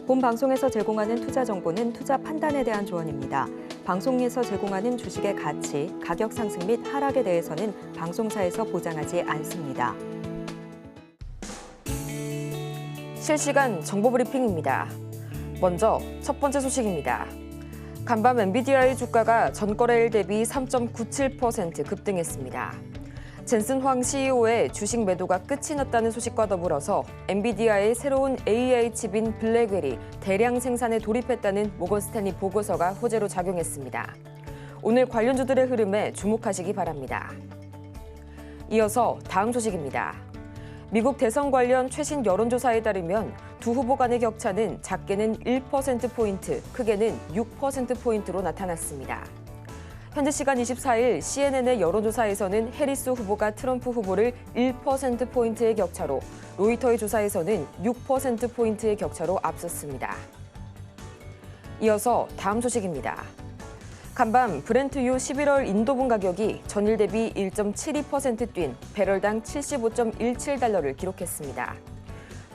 본 방송에서 제공하는 투자 정보는 투자 판단에 대한 조언입니다. 방송에서 제공하는 주식의 가치, 가격 상승 및 하락에 대해서는 방송사에서 보장하지 않습니다. 실시간 정보 브리핑입니다. 먼저 첫 번째 소식입니다. 간밤 엔비디아의 주가가 전거래일 대비 3.97% 급등했습니다. 젠슨 황 CEO의 주식 매도가 끝이 났다는 소식과 더불어서 엔비디아의 새로운 AI 칩인 블랙웰이 대량 생산에 돌입했다는 모건 스탠리 보고서가 호재로 작용했습니다. 오늘 관련주들의 흐름에 주목하시기 바랍니다. 이어서 다음 소식입니다. 미국 대선 관련 최신 여론조사에 따르면 두 후보 간의 격차는 작게는 1%포인트, 크게는 6%포인트로 나타났습니다. 현재 시간 24일 CNN의 여론조사에서는 해리스 후보가 트럼프 후보를 1%포인트의 격차로, 로이터의 조사에서는 6%포인트의 격차로 앞섰습니다. 이어서 다음 소식입니다. 간밤 브렌트유 11월 인도분 가격이 전일 대비 1.72% 뛴 배럴당 75.17달러를 기록했습니다.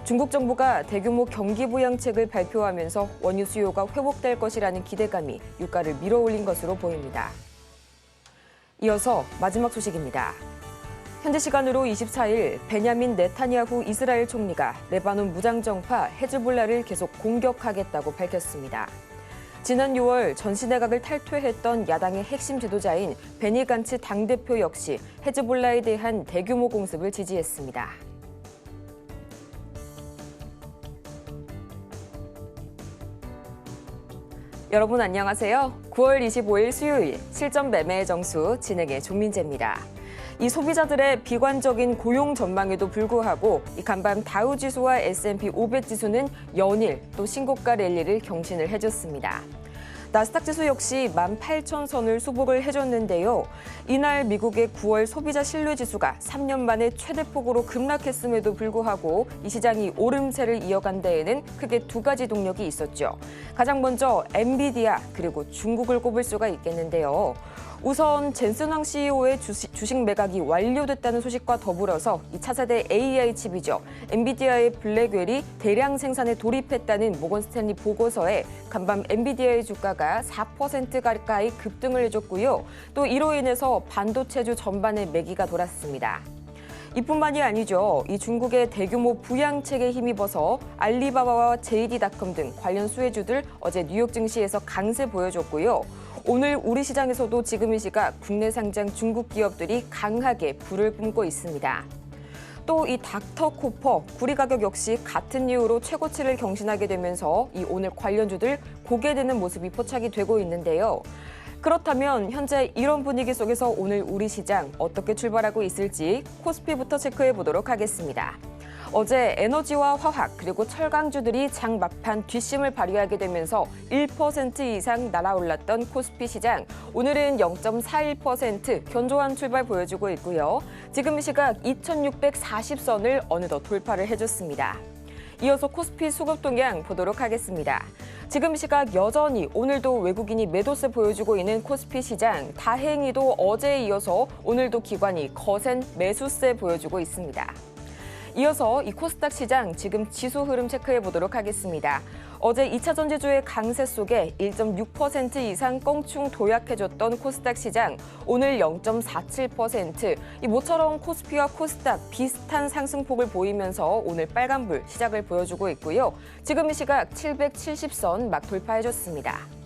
중국 정부가 대규모 경기 부양책을 발표하면서 원유 수요가 회복될 것이라는 기대감이 유가를 밀어올린 것으로 보입니다. 이어서 마지막 소식입니다. 현지 시간으로 24일 베냐민 네타냐후 이스라엘 총리가 레바논 무장정파 헤즈볼라를 계속 공격하겠다고 밝혔습니다. 지난 6월 전시 내각을 탈퇴했던 야당의 핵심 지도자인 베니 간츠 당대표 역시 헤즈볼라에 대한 대규모 공습을 지지했습니다. 여러분 안녕하세요. 9월 25일 수요일 실전 매매의 정수 진행의 조민재입니다. 이 소비자들의 비관적인 고용 전망에도 불구하고 이 간밤 다우지수와 S&P 500 지수는 연일 또 신고가 랠리를 경신을 해줬습니다. 나스닥 지수 역시 18,000선을 수복을 해줬는데요. 이날 미국의 9월 소비자 신뢰지수가 3년 만에 최대폭으로 급락했음에도 불구하고 이 시장이 오름세를 이어간 데에는 크게 두 가지 동력이 있었죠. 가장 먼저 엔비디아 그리고 중국을 꼽을 수가 있겠는데요. 우선 젠슨 황 CEO의 주식 매각이 완료됐다는 소식과 더불어서 이 차세대 AI 칩이죠. 엔비디아의 블랙웰이 대량 생산에 돌입했다는 모건 스탠리 보고서에 간밤 엔비디아의 주가가 4% 가까이 급등을 해줬고요. 또 이로 인해서 반도체주 전반에 매기가 돌았습니다. 이뿐만이 아니죠. 이 중국의 대규모 부양책에 힘입어서 알리바바와 JD.com 등 관련 수혜주들 어제 뉴욕 증시에서 강세 보여줬고요. 오늘 우리 시장에서도 지금 이 시각 국내 상장 중국 기업들이 강하게 불을 뿜고 있습니다. 또 이 닥터코퍼 구리 가격 역시 같은 이유로 최고치를 경신하게 되면서 이 오늘 관련주들 고개 드는 모습이 포착이 되고 있는데요. 그렇다면 현재 이런 분위기 속에서 오늘 우리 시장 어떻게 출발하고 있을지 코스피부터 체크해 보도록 하겠습니다. 어제 에너지와 화학 그리고 철강주들이 장 막판 뒷심을 발휘하게 되면서 1% 이상 날아올랐던 코스피 시장. 오늘은 0.41% 견조한 출발 보여주고 있고요. 지금 시각 2640선을 어느덧 돌파를 해줬습니다. 이어서 코스피 수급 동향 보도록 하겠습니다. 지금 시각 여전히 오늘도 외국인이 매도세 보여주고 있는 코스피 시장. 다행히도 어제에 이어서 오늘도 기관이 거센 매수세 보여주고 있습니다. 이어서 이 코스닥 시장 지금 지수 흐름 체크해 보도록 하겠습니다. 어제 2차 전지주의 강세 속에 1.6% 이상 껑충 도약해줬던 코스닥 시장. 오늘 0.47%. 이 모처럼 코스피와 코스닥 비슷한 상승폭을 보이면서 오늘 빨간불 시작을 보여주고 있고요. 지금 이 시각 770선 막 돌파해줬습니다.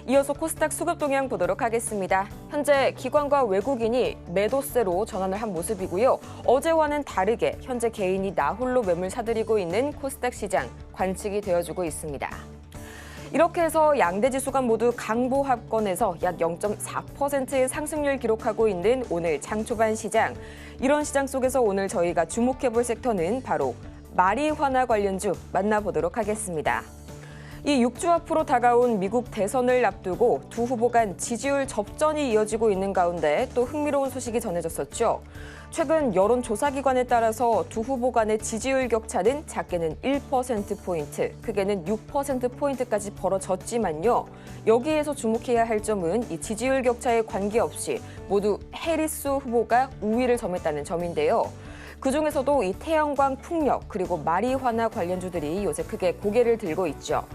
이어서 코스닥 수급 동향 보도록 하겠습니다. 현재 기관과 외국인이 매도세로 전환을 한 모습이고요. 어제와는 다르게 현재 개인이 나홀로 매물 사들이고 있는 코스닥 시장 관측이 되어주고 있습니다. 이렇게 해서 양대 지수가 모두 강보합권에서 약 0.4%의 상승률 기록하고 있는 오늘 장 초반 시장. 이런 시장 속에서 오늘 저희가 주목해볼 섹터는 바로 마리화나 관련주 만나보도록 하겠습니다. 이 6주 앞으로 다가온 미국 대선을 앞두고 두 후보 간 지지율 접전이 이어지고 있는 가운데 또 흥미로운 소식이 전해졌었죠. 최근 여론조사기관에 따라서 두 후보 간의 지지율 격차는 작게는 1%포인트, 크게는 6%포인트까지 벌어졌지만요. 여기에서 주목해야 할 점은 이 지지율 격차에 관계없이 모두 해리스 후보가 우위를 점했다는 점인데요. 그중에서도 이 태양광 풍력 그리고 마리화나 관련주들이 요새 크게 고개를 들고 있죠.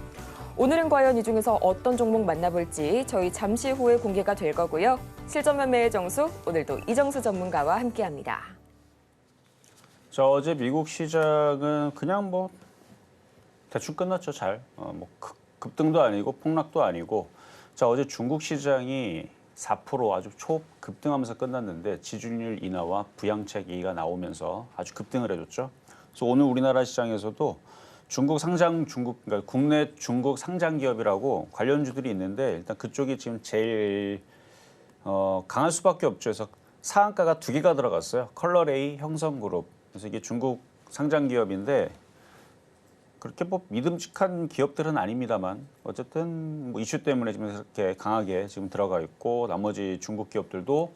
오늘은 과연 이 중에서 어떤 종목 만나볼지 저희 잠시 후에 공개가 될 거고요. 실전 매매의 정수, 오늘도 이정수 전문가와 함께합니다. 자, 어제 미국 시장은 그냥 뭐 대충 끝났죠, 잘. 뭐 급등도 아니고 폭락도 아니고. 자, 어제 중국 시장이 4% 아주 초급등하면서 끝났는데 지준율 인하와 부양책 얘기가 나오면서 아주 급등을 해줬죠. 그래서 오늘 우리나라 시장에서도 그러니까 국내 중국 상장 기업이라고 관련주들이 있는데 일단 그쪽이 지금 제일 강할 수밖에 없죠. 그래서 상한가가 2개가 들어갔어요. 컬러레이, 형성그룹. 그래서 이게 중국 상장 기업인데 그렇게 뭐 믿음직한 기업들은 아닙니다만 어쨌든 뭐 이슈 때문에 지금 이렇게 강하게 지금 들어가 있고 나머지 중국 기업들도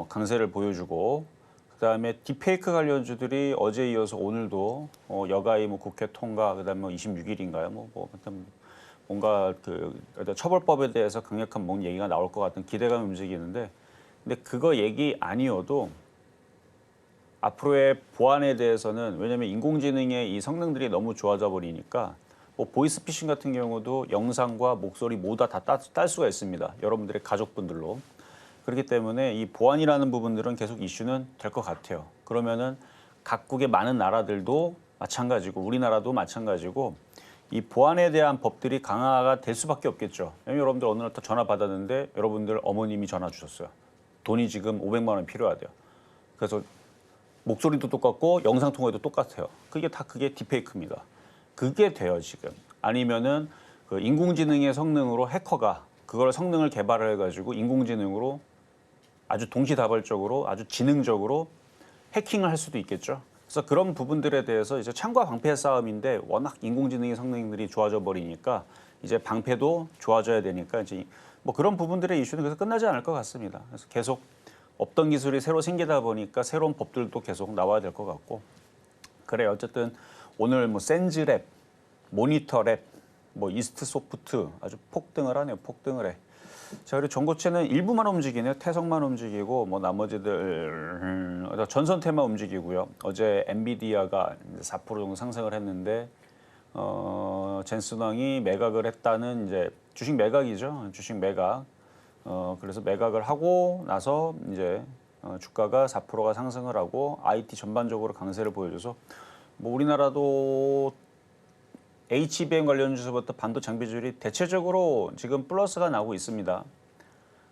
강세를 보여주고 그다음에 딥페이크 관련주들이 어제 이어서 오늘도 여가의 뭐 국회 통과 그다음에 뭐 26일인가요? 뭐 뭔가 그 처벌법에 대해서 강력한 뭔 얘기가 나올 것 같은 기대감이 움직이는데 근데 그거 얘기 아니어도 앞으로의 보안에 대해서는 왜냐하면 인공지능의 이 성능들이 너무 좋아져 버리니까 뭐 보이스피싱 같은 경우도 영상과 목소리 모두 다 딸 수가 있습니다. 여러분들의 가족분들로. 그렇기 때문에 이 보안이라는 부분들은 계속 이슈는 될 것 같아요. 그러면은 각국의 많은 나라들도 마찬가지고 우리나라도 마찬가지고 이 보안에 대한 법들이 강화가 될 수밖에 없겠죠. 왜냐면 여러분들 어느 날 전화 받았는데 여러분들 어머님이 전화 주셨어요. 돈이 지금 500만 원 필요하대요. 그래서 목소리도 똑같고 영상 통화도 똑같아요. 그게 딥페이크입니다. 그게 돼요 지금. 아니면은 그 인공지능의 성능으로 해커가 그걸 성능을 개발을 해가지고 인공지능으로 아주 동시다발적으로 아주 지능적으로 해킹을 할 수도 있겠죠. 그래서 그런 부분들에 대해서 이제 창과 방패의 싸움인데 워낙 인공지능의 성능들이 좋아져 버리니까 이제 방패도 좋아져야 되니까 이제 뭐 그런 부분들의 이슈는 그래서 끝나지 않을 것 같습니다. 그래서 계속 없던 기술이 새로 생기다 보니까 새로운 법들도 계속 나와야 될 것 같고 그래 어쨌든 오늘 뭐 센즈랩, 모니터랩, 뭐 이스트소프트 아주 폭등을 하네요. 폭등을 해. 자 그리고 전고체는 일부만 움직이네요. 태성만 움직이고 뭐 나머지들 전선태만 움직이고요. 어제 엔비디아가 4% 정도 상승을 했는데 젠슨왕이 매각을 했다는 이제 주식 매각이죠. 주식 매각. 그래서 매각을 하고 나서 이제 주가가 4%가 상승을 하고 IT 전반적으로 강세를 보여줘서 뭐 우리나라도 HBM 관련주부터 반도 장비주들이 대체적으로 지금 플러스가 나오고 있습니다.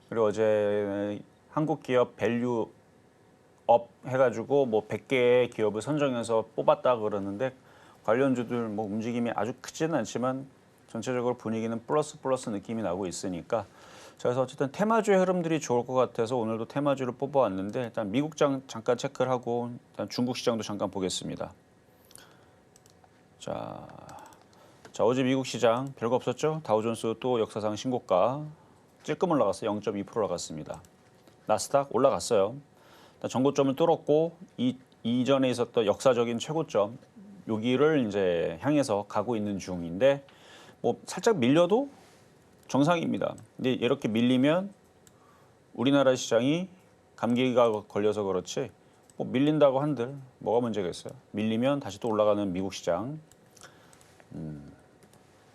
그리고 어제 한국 기업 밸류 업 해가지고 뭐 100개의 기업을 선정해서 뽑았다 그러는데 관련주들 뭐 움직임이 아주 크지는 않지만 전체적으로 분위기는 플러스 느낌이 나고 있으니까 자, 그래서 어쨌든 테마주의 흐름들이 좋을 것 같아서 오늘도 테마주를 뽑아왔는데 일단 미국장 잠깐 체크를 하고 일단 중국 시장도 잠깐 보겠습니다. 자, 어제 미국 시장 별거 없었죠? 다우존스 또 역사상 신고가 찔끔 올라갔어요. 0.2% 올라갔습니다. 나스닥 올라갔어요. 전고점을 뚫었고 이전에 있었던 역사적인 최고점 여기를 이제 향해서 가고 있는 중인데 뭐 살짝 밀려도 정상입니다. 근데 이렇게 밀리면 우리나라 시장이 감기가 걸려서 그렇지 뭐 밀린다고 한들 뭐가 문제겠어요. 밀리면 다시 또 올라가는 미국 시장.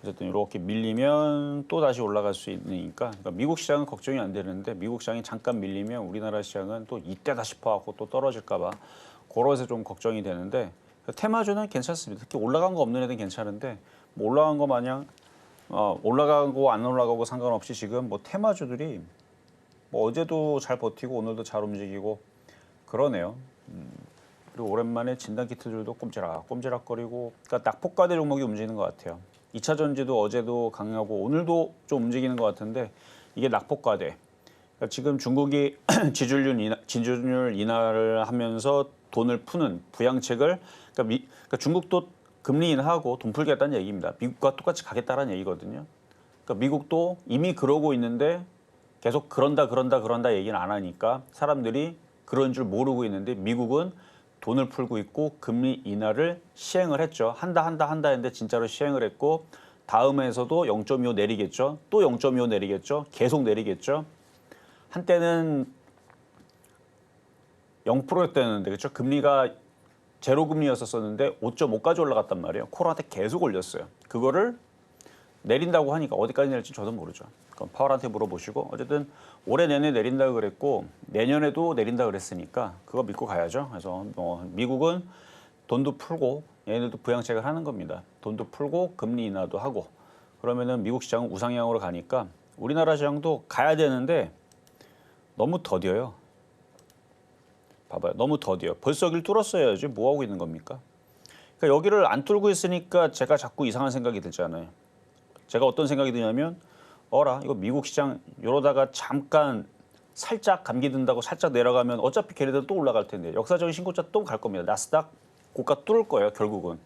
어쨌든 이렇게 밀리면 또 다시 올라갈 수 있으니까 그러니까 미국 시장은 걱정이 안 되는데 미국 시장이 잠깐 밀리면 우리나라 시장은 또 이때다 싶어갖고 또 떨어질까 봐 그래서 좀 걱정이 되는데 테마주는 괜찮습니다. 특히 올라간 거 없는 애들은 괜찮은데 뭐 올라간 거 마냥 올라가고 안 올라가고 상관없이 지금 뭐 테마주들이 뭐 어제도 잘 버티고 오늘도 잘 움직이고 그러네요. 그리고 오랜만에 진단키트들도 꼼지락거리고 그러니까 낙폭과대 종목이 움직이는 것 같아요. 2차 전지도 어제도 강하고 오늘도 좀 움직이는 것 같은데 이게 낙폭과대. 그러니까 지금 중국이 지준율 인하를 하면서 돈을 푸는 부양책을 그러니까 중국도 금리 인하하고 돈 풀겠다는 얘기입니다. 미국과 똑같이 가겠다는 얘기거든요. 그러니까 미국도 이미 그러고 있는데 계속 그런다 얘기는 안 하니까 사람들이 그런 줄 모르고 있는데 미국은 돈을 풀고 있고 금리 인하를 시행을 했죠. 한다 했는데 진짜로 시행을 했고 다음에서도 0.25 내리겠죠. 또 0.25 내리겠죠. 계속 내리겠죠. 한때는 0%였다는데 그렇죠. 금리가 제로 금리였었는데 5.5까지 올라갔단 말이에요. 코로나 때 계속 올렸어요. 그거를 내린다고 하니까 어디까지 내릴지 저도 모르죠. 그럼 파월한테 물어보시고 어쨌든 올해 내내 내린다고 그랬고 내년에도 내린다 그랬으니까 그거 믿고 가야죠. 그래서 미국은 돈도 풀고 얘네들도 부양책을 하는 겁니다. 돈도 풀고 금리 인하도 하고 그러면은 미국 시장은 우상향으로 가니까 우리나라 시장도 가야 되는데 너무 더뎌요. 봐봐요. 너무 더뎌요. 벌써 여기를 뚫었어야지 뭐 하고 있는 겁니까? 그러니까 여기를 안 뚫고 있으니까 제가 자꾸 이상한 생각이 들잖아요. 제가 어떤 생각이 드냐면 어라 이거 미국 시장 이러다가 잠깐 살짝 감기 든다고 살짝 내려가면 어차피 걔네들 또 올라갈 텐데 역사적인 신고자 또 갈 겁니다. 나스닥 고가 뚫을 거예요 결국은.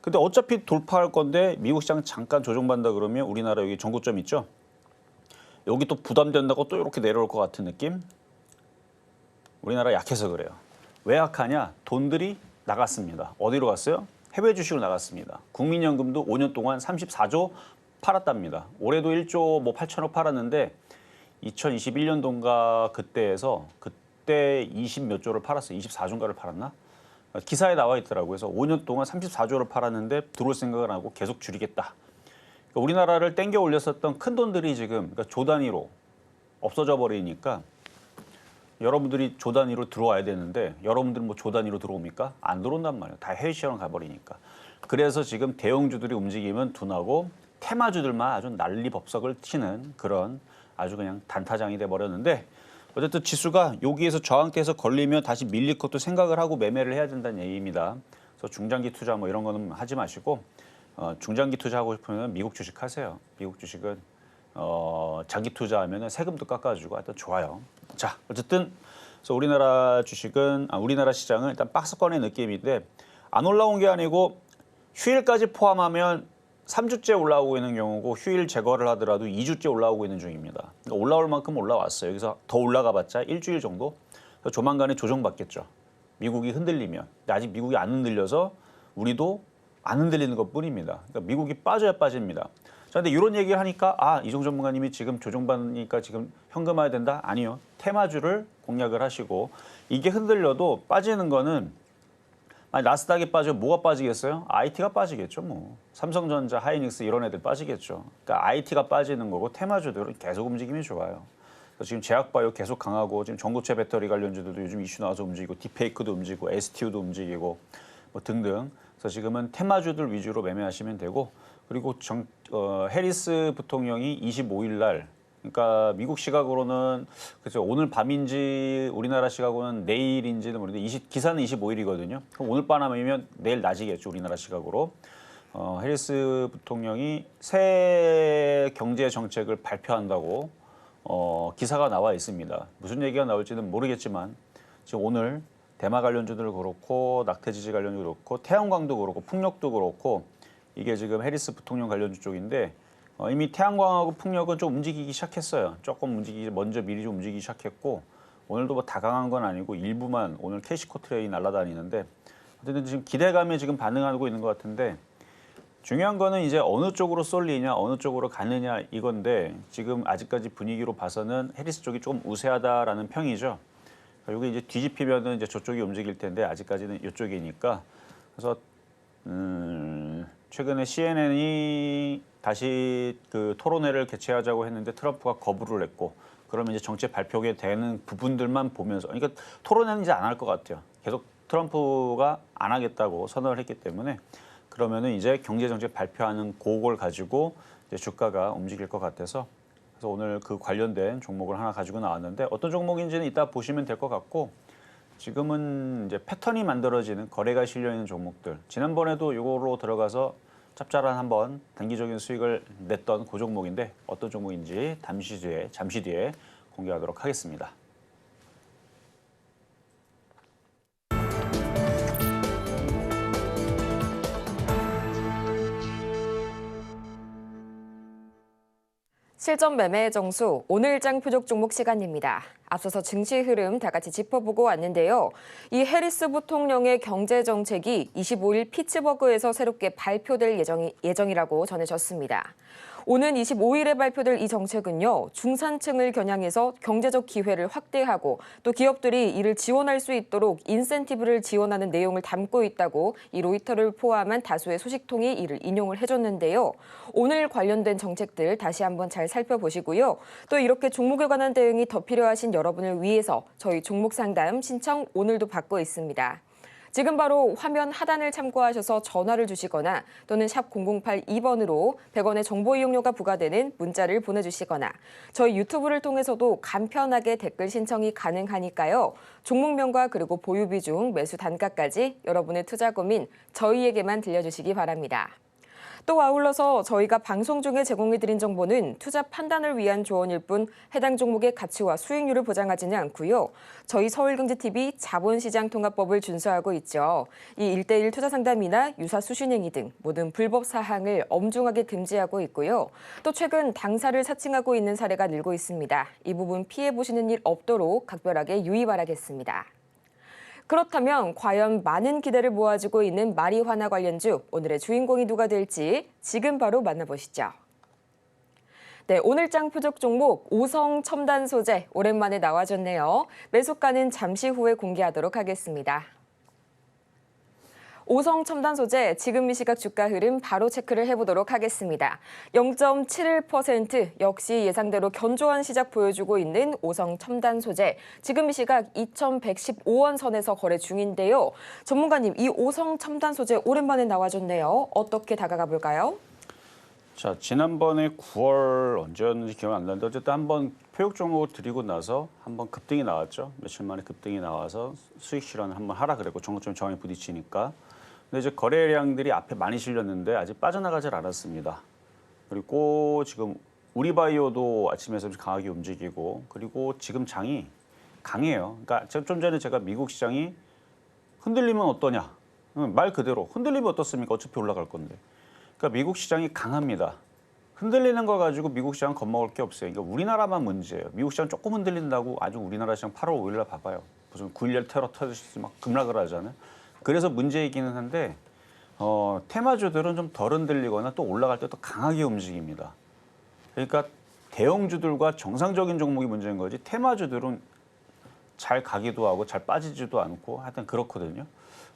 근데 어차피 돌파할 건데 미국 시장 잠깐 조정받는다 그러면 우리나라 여기 전고점 있죠? 여기 또 부담된다고 또 이렇게 내려올 것 같은 느낌? 우리나라 약해서 그래요. 왜 약하냐? 돈들이 나갔습니다. 어디로 갔어요? 해외 주식으로 나갔습니다. 국민연금도 5년 동안 34조 팔았답니다. 올해도 1조 뭐 8천억 팔았는데 2021년도인가 그때에서 그때 20 몇 조를 팔았어요. 24조인가를 팔았나? 기사에 나와 있더라고요. 그래서 5년 동안 34조를 팔았는데 들어올 생각을 하고 계속 줄이겠다. 그러니까 우리나라를 땡겨 올렸었던 큰 돈들이 지금 그러니까 조 단위로 없어져 버리니까 여러분들이 조 단위로 들어와야 되는데 여러분들은 뭐 조 단위로 들어옵니까? 안 들어온단 말이에요. 다 해외 시장으로 가버리니까. 그래서 지금 대형주들이 움직이면 둔하고 테마주들만 아주 난리법석을 치는 그런 아주 그냥 단타장이 돼버렸는데 어쨌든 지수가 여기에서 저항대에서 걸리면 다시 밀릴 것도 생각을 하고 매매를 해야 된다는 얘기입니다. 그래서 중장기 투자 뭐 이런 거는 하지 마시고 중장기 투자하고 싶으면 미국 주식 하세요. 미국 주식은 장기 투자하면 세금도 깎아주고 하여튼 좋아요. 자 어쨌든 그래서 우리나라 주식은 우리나라 시장은 일단 박스권의 느낌인데 안 올라온 게 아니고 휴일까지 포함하면 3주째 올라오고 있는 경우고 휴일 제거를 하더라도 2주째 올라오고 있는 중입니다. 그러니까 올라올 만큼 올라왔어요. 여기서 더 올라가 봤자 일주일 정도? 조만간에 조정받겠죠. 미국이 흔들리면. 근데 아직 미국이 안 흔들려서 우리도 안 흔들리는 것뿐입니다. 그러니까 미국이 빠져야 빠집니다. 자, 근데 이런 얘기를 하니까 이종 전문가님이 지금 조정받으니까 지금 현금화해야 된다? 아니요. 테마주를 공략을 하시고 이게 흔들려도 빠지는 거는 아니, 나스닥이 빠지면 뭐가 빠지겠어요? IT가 빠지겠죠, 뭐. 삼성전자, 하이닉스 이런 애들 빠지겠죠. 그러니까 IT가 빠지는 거고 테마주들은 계속 움직임이 좋아요. 그래서 지금 제약바이오 계속 강하고 지금 전고체 배터리 관련주들도 요즘 이슈 나와서 움직이고 디페이크도 움직이고 STU도 움직이고 뭐 등등. 그래서 지금은 테마주들 위주로 매매하시면 되고 그리고 해리스 부통령이 25일 날 그러니까 미국 시각으로는 그죠 오늘 밤인지 우리나라 시각으로는 내일인지는 모르는데 기사는 25일이거든요. 그럼 오늘 밤이면 내일 낮이겠죠 우리나라 시각으로. 해리스 부통령이 새 경제 정책을 발표한다고 기사가 나와 있습니다. 무슨 얘기가 나올지는 모르겠지만 지금 오늘 대마 관련주들 그렇고 낙태지지 관련주 그렇고 태양광도 그렇고 풍력도 그렇고 이게 지금 해리스 부통령 관련주 쪽인데 이미 태양광하고 풍력은 좀 움직이기 시작했어요. 조금 먼저 미리 좀 움직이기 시작했고 오늘도 뭐 다 강한 건 아니고 일부만 오늘 캐시코 트레이 날아다니는데 어쨌든 지금 기대감에 지금 반응하고 있는 것 같은데 중요한 거는 이제 어느 쪽으로 쏠리냐 어느 쪽으로 가느냐 이건데 지금 아직까지 분위기로 봐서는 해리스 쪽이 조금 우세하다라는 평이죠. 여기 이제 뒤집히면은 이제 저쪽이 움직일 텐데 아직까지는 이쪽이니까 그래서 최근에 CNN이 다시 그 토론회를 개최하자고 했는데 트럼프가 거부를 했고 그러면 이제 정책 발표가 되는 부분들만 보면서 그러니까 토론회는 이제 안 할 것 같아요. 계속 트럼프가 안 하겠다고 선언을 했기 때문에 그러면은 이제 경제 정책 발표하는 그걸 가지고 이제 주가가 움직일 것 같아서 그래서 오늘 그 관련된 종목을 하나 가지고 나왔는데 어떤 종목인지는 이따 보시면 될 것 같고 지금은 이제 패턴이 만들어지는 거래가 실려 있는 종목들 지난번에도 이거로 들어가서 짭짤한 한번 단기적인 수익을 냈던 그 종목인데 어떤 종목인지 잠시 뒤에 공개하도록 하겠습니다. 실전 매매의 정수 오늘장 표적 종목 시간입니다. 앞서서 증시 흐름 다 같이 짚어보고 왔는데요. 이 해리스 부통령의 경제 정책이 25일 피츠버그에서 새롭게 발표될 예정이라고 전해졌습니다. 오는 25일에 발표될 이 정책은요, 중산층을 겨냥해서 경제적 기회를 확대하고 또 기업들이 이를 지원할 수 있도록 인센티브를 지원하는 내용을 담고 있다고 이 로이터를 포함한 다수의 소식통이 이를 인용을 해줬는데요. 오늘 관련된 정책들 다시 한번 잘 살펴보시고요. 또 이렇게 종목에 관한 대응이 더 필요하신 여러분을 위해서 저희 종목 상담 신청 오늘도 받고 있습니다. 지금 바로 화면 하단을 참고하셔서 전화를 주시거나 또는 샵 0082번으로 100원의 정보 이용료가 부과되는 문자를 보내주시거나 저희 유튜브를 통해서도 간편하게 댓글 신청이 가능하니까요. 종목명과 그리고 보유 비중, 매수 단가까지 여러분의 투자 고민 저희에게만 들려주시기 바랍니다. 또 아울러서 저희가 방송 중에 제공해드린 정보는 투자 판단을 위한 조언일 뿐 해당 종목의 가치와 수익률을 보장하지는 않고요. 저희 서울경제TV 자본시장통합법을 준수하고 있죠. 이 1:1 투자 상담이나 유사 수신행위 등 모든 불법 사항을 엄중하게 금지하고 있고요. 또 최근 당사를 사칭하고 있는 사례가 늘고 있습니다. 이 부분 피해보시는 일 없도록 각별하게 유의 바라겠습니다. 그렇다면 과연 많은 기대를 모아주고 있는 마리화나 관련주, 오늘의 주인공이 누가 될지 지금 바로 만나보시죠. 네, 오늘장 표적 종목 오성 첨단 소재 오랜만에 나와줬네요. 매수가는 잠시 후에 공개하도록 하겠습니다. 오성 첨단 소재 지금 이 시각 주가 흐름 바로 체크를 해보도록 하겠습니다. 0.71% 역시 예상대로 견조한 시작 보여주고 있는 오성 첨단 소재. 지금 이 시각 2,115원 선에서 거래 중인데요. 전문가님, 이 오성 첨단 소재 오랜만에 나와줬네요. 어떻게 다가가 볼까요? 자, 지난번에 9월 언제였는지 기억 안 나는데 어쨌든 한번 표적 종목 드리고 나서 한번 급등이 나왔죠. 며칠 만에 급등이 나와서 수익 실현을 한번 하라 그랬고 정고점 저항에 부딪히니까. 근데 이제 거래량들이 앞에 많이 실렸는데 아직 빠져나가질 않았습니다. 그리고 지금 우리바이오도 아침에서 강하게 움직이고 그리고 지금 장이 강해요. 그러니까 좀 전에 제가 미국 시장이 흔들리면 어떠냐. 말 그대로 흔들리면 어떻습니까? 어차피 올라갈 건데. 그러니까 미국 시장이 강합니다. 흔들리는 거 가지고 미국 시장 겁먹을 게 없어요. 그러니까 우리나라만 문제예요. 미국 시장 조금 흔들린다고 아주 우리나라 시장 8월 5일 날 봐봐요. 무슨 9.11 테러 터지듯이 막 급락을 하잖아요. 그래서 문제이기는 한데 테마주들은 좀 덜 흔들리거나 또 올라갈 때 또 강하게 움직입니다. 그러니까 대형주들과 정상적인 종목이 문제인 거지 테마주들은 잘 가기도 하고 잘 빠지지도 않고 하여튼 그렇거든요.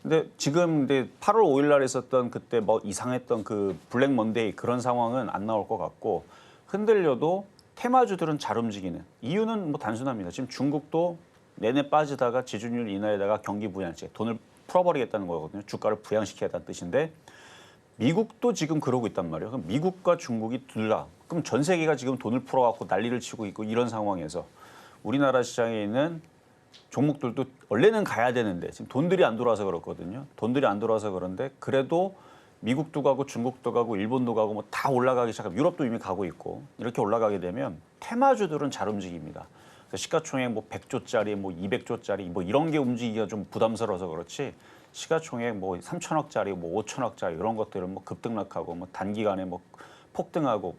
근데 지금 8월 5일 날 있었던 그때 뭐 이상했던 그 블랙 먼데이 그런 상황은 안 나올 것 같고 흔들려도 테마주들은 잘 움직이는 이유는 뭐 단순합니다. 지금 중국도 내내 빠지다가 지준율 인하에다가 경기 부양책 돈을 풀어버리겠다는 거거든요. 주가를 부양시키겠다는 뜻인데 미국도 지금 그러고 있단 말이에요. 그럼 미국과 중국이 둘 다 그럼 전 세계가 지금 돈을 풀어갖고 난리를 치고 있고 이런 상황에서 우리나라 시장에 있는 종목들도 원래는 가야 되는데 지금 돈들이 안 돌아서 그렇거든요. 돈들이 안 돌아서 그런데 그래도 미국도 가고 중국도 가고 일본도 가고 뭐 다 올라가기 시작하고 유럽도 이미 가고 있고 이렇게 올라가게 되면 테마주들은 잘 움직입니다. 시가총액 뭐 100조짜리 뭐 200조짜리 뭐 이런 게 움직이기가 좀 부담스러워서 그렇지 시가총액 뭐 3천억짜리 뭐 5천억짜리 이런 것들은 뭐 급등락하고 뭐 단기간에 뭐 폭등하고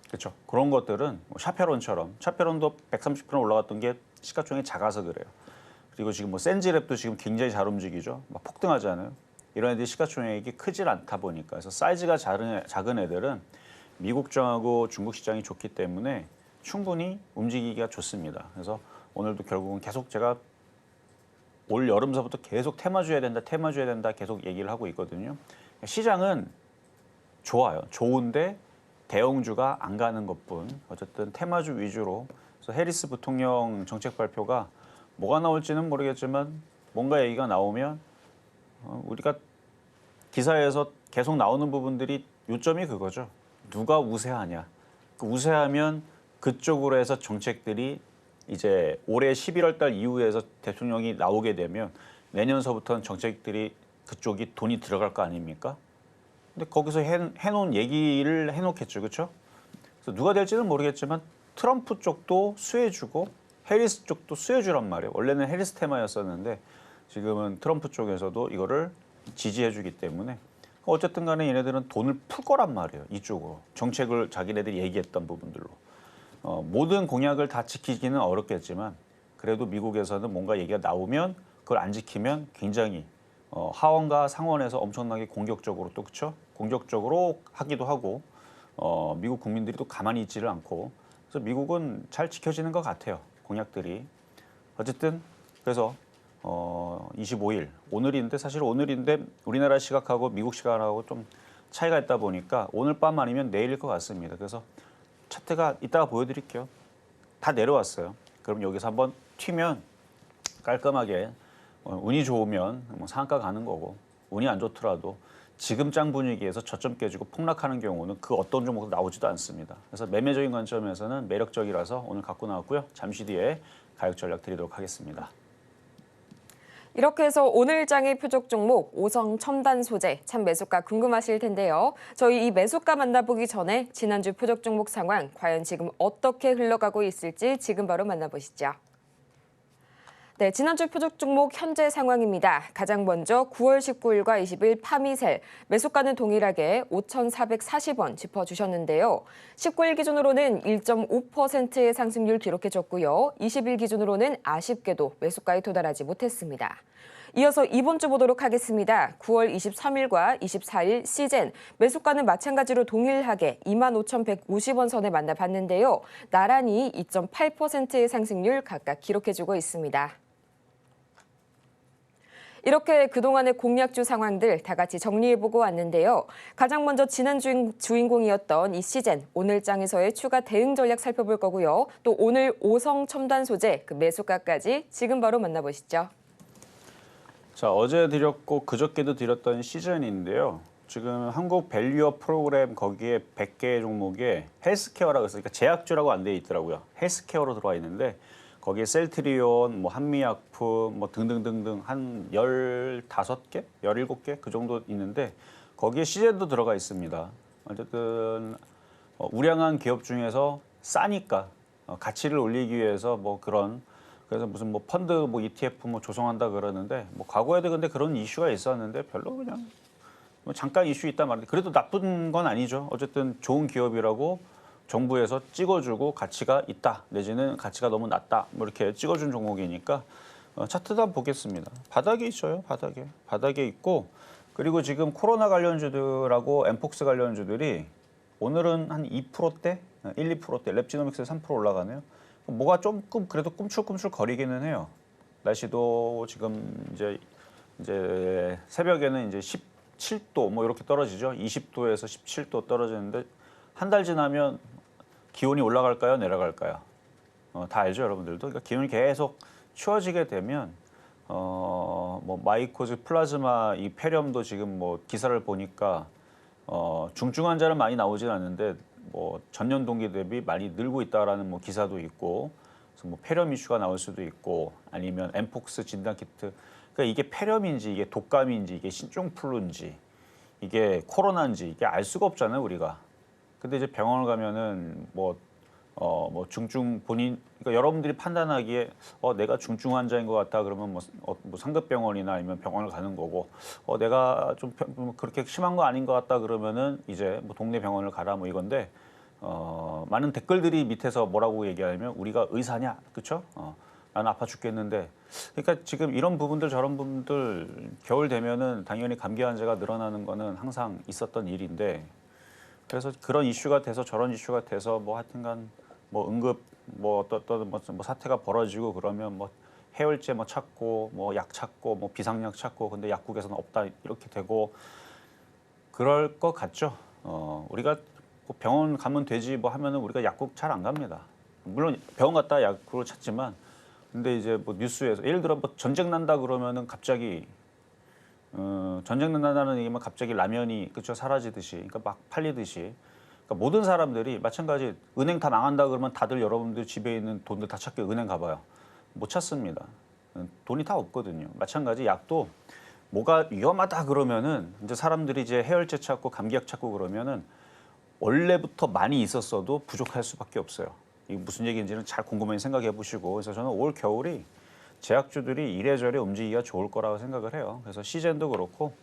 그렇죠. 그런 것들은 뭐 샤페론도 130% 올라갔던 게 시가총액이 작아서 그래요. 그리고 지금 뭐 센지랩도 지금 굉장히 잘 움직이죠. 막 폭등하잖아요. 이런 애들이 시가총액이 크질 않다 보니까 그래서 사이즈가 작은 애들은 미국장하고 중국 시장이 좋기 때문에 충분히 움직이기가 좋습니다. 그래서 오늘도 결국은 계속 제가 올 여름서부터 계속 테마주해야 된다 계속 얘기를 하고 있거든요. 시장은 좋아요. 좋은데 대형주가 안 가는 것뿐 어쨌든 테마주 위주로 그래서 해리스 부통령 정책 발표가 뭐가 나올지는 모르겠지만 뭔가 얘기가 나오면 우리가 기사에서 계속 나오는 부분들이 요점이 그거죠. 누가 우세하냐. 그 우세하면 그쪽으로 해서 정책들이 이제 올해 11월 달 이후에서 대통령이 나오게 되면 내년서부터는 정책들이 그쪽이 돈이 들어갈 거 아닙니까? 근데 거기서 해놓은 얘기를 해놓겠죠. 그렇죠? 그래서 누가 될지는 모르겠지만 트럼프 쪽도 수혜주고 해리스 쪽도 수혜주란 말이에요. 원래는 해리스 테마였었는데 지금은 트럼프 쪽에서도 이거를 지지해주기 때문에 어쨌든 간에 얘네들은 돈을 풀 거란 말이에요. 이쪽으로. 정책을 자기네들이 얘기했던 부분들로. 모든 공약을 다 지키기는 어렵겠지만 그래도 미국에서는 뭔가 얘기가 나오면 그걸 안 지키면 굉장히 하원과 상원에서 엄청나게 공격적으로 또 그렇죠? 공격적으로 하기도 하고 미국 국민들이 또 가만히 있지를 않고 그래서 미국은 잘 지켜지는 것 같아요. 공약들이. 어쨌든 그래서 25일 오늘인데 사실 오늘인데 우리나라 시각하고 미국 시각하고 좀 차이가 있다 보니까 오늘 밤 아니면 내일일 것 같습니다. 그래서 차트가 이따가 보여드릴게요. 다 내려왔어요. 그럼 여기서 한번 튀면 깔끔하게 운이 좋으면 뭐 상한가 가는 거고 운이 안 좋더라도 지금 장 분위기에서 저점 깨지고 폭락하는 경우는 그 어떤 종목도 나오지도 않습니다. 그래서 매매적인 관점에서는 매력적이라서 오늘 갖고 나왔고요. 잠시 뒤에 가격 전략 드리도록 하겠습니다. 이렇게 해서 오늘 장의 표적 종목 오성 첨단 소재 참 매수가 궁금하실 텐데요. 저희 이 매수가 만나보기 전에 지난주 표적 종목 상황 과연 지금 어떻게 흘러가고 있을지 지금 바로 만나보시죠. 네, 지난주 표적 종목 현재 상황입니다. 가장 먼저 9월 19일과 20일 파미셀, 매수가는 동일하게 5,440원 짚어주셨는데요. 19일 기준으로는 1.5%의 상승률 기록해줬고요. 20일 기준으로는 아쉽게도 매수가에 도달하지 못했습니다. 이어서 이번 주 보도록 하겠습니다. 9월 23일과 24일 시젠, 매수가는 마찬가지로 동일하게 25,150원 선에 만나봤는데요. 나란히 2.8%의 상승률 각각 기록해주고 있습니다. 이렇게 그동안의 공략주 상황들 다 같이 정리해보고 왔는데요. 가장 먼저 지난 주인공이었던 이 시젠, 오늘 장에서의 추가 대응 전략 살펴볼 거고요. 또 오늘 오성 첨단 소재 그 매수가까지 지금 바로 만나보시죠. 자, 어제 드렸고 그저께도 드렸던 시즌인데요. 지금 한국 밸류업 프로그램 거기에 100개 종목에 헬스케어라고 해서 그러니까 제약주라고 안 돼 있더라고요. 헬스케어로 들어와 있는데 거기에 셀트리온, 뭐 한미약품, 뭐 등등등등 한 15개, 17개 그 정도 있는데 거기에 시젠도 들어가 있습니다. 어쨌든 우량한 기업 중에서 싸니까 가치를 올리기 위해서 뭐 그런 그래서 무슨 뭐 펀드 뭐 ETF 뭐 조성한다 그러는데 뭐 과거에도 근데 그런 이슈가 있었는데 별로 그냥 뭐 잠깐 이슈 있단 말인데 그래도 나쁜 건 아니죠. 어쨌든 좋은 기업이라고 정부에서 찍어주고 가치가 있다 내지는 가치가 너무 낮다 뭐 이렇게 찍어준 종목이니까 차트도 한번 보겠습니다. 바닥에 있어요. 바닥에 있고 그리고 지금 코로나 관련주들하고 엠폭스 관련주들이 오늘은 한 2%대, 1, 2%대, 랩지노믹스 3% 올라가네요. 뭐가 조금 그래도 꿈틀꿈틀 거리기는 해요. 날씨도 지금 이제 새벽에는 이제 17도 뭐 이렇게 떨어지죠. 20도에서 17도 떨어지는데 한 달 지나면 기온이 올라갈까요, 내려갈까요? 다 알죠, 여러분들도. 그러니까 기온이 계속 추워지게 되면 뭐 마이코즈 플라즈마 이 폐렴도 지금 뭐 기사를 보니까 중증 환자는 많이 나오진 않는데 뭐 전년 동기 대비 많이 늘고 있다라는 뭐 기사도 있고, 그래서 뭐 폐렴 이슈가 나올 수도 있고, 아니면 엠폭스 진단 키트. 그러니까 이게 폐렴인지 이게 독감인지 이게 신종플루인지 이게 코로나인지 이게 알 수가 없잖아요, 우리가. 근데 이제 병원을 가면은 뭐 중증 본인 그러니까 여러분들이 판단하기에 내가 중증 환자인 것 같다 그러면 뭐 상급 병원이나 아니면 병원을 가는 거고 내가 좀 그렇게 심한 거 아닌 것 같다 그러면은 이제 뭐 동네 병원을 가라 뭐 이건데 많은 댓글들이 밑에서 뭐라고 얘기하냐면 우리가 의사냐 그렇죠? 나는 아파 죽겠는데 그러니까 지금 이런 부분들 저런 부분들 겨울 되면은 당연히 감기 환자가 늘어나는 거는 항상 있었던 일인데. 그래서 그런 이슈가 돼서 저런 이슈가 돼서 뭐 하여튼간 뭐 응급 뭐 사태가 벌어지고 그러면 뭐 해열제 뭐 찾고 뭐 약 찾고 뭐 비상약 찾고 근데 약국에서는 없다 이렇게 되고 그럴 것 같죠. 우리가 병원 가면 되지 뭐 하면은 우리가 약국 잘 안 갑니다. 물론 병원 갔다 약국을 찾지만 근데 이제 뭐 뉴스에서 예를 들어 뭐 전쟁 난다 그러면은 갑자기 전쟁 난다는 얘기면 갑자기 라면이 그쵸 사라지듯이, 그러니까 막 팔리듯이, 그러니까 모든 사람들이 마찬가지 은행 다 망한다 그러면 다들 여러분들 집에 있는 돈들 다 찾게 은행 가봐요. 못 찾습니다. 돈이 다 없거든요. 마찬가지 약도 뭐가 위험하다 그러면은 이제 사람들이 이제 해열제 찾고 감기약 찾고 그러면은 원래부터 많이 있었어도 부족할 수밖에 없어요. 이게 무슨 얘기인지는 잘 곰곰이 생각해 보시고 그래서 저는 올 겨울이 제약주들이 이래저래 움직이기가 좋을 거라고 생각을 해요. 그래서 시젠도 그렇고,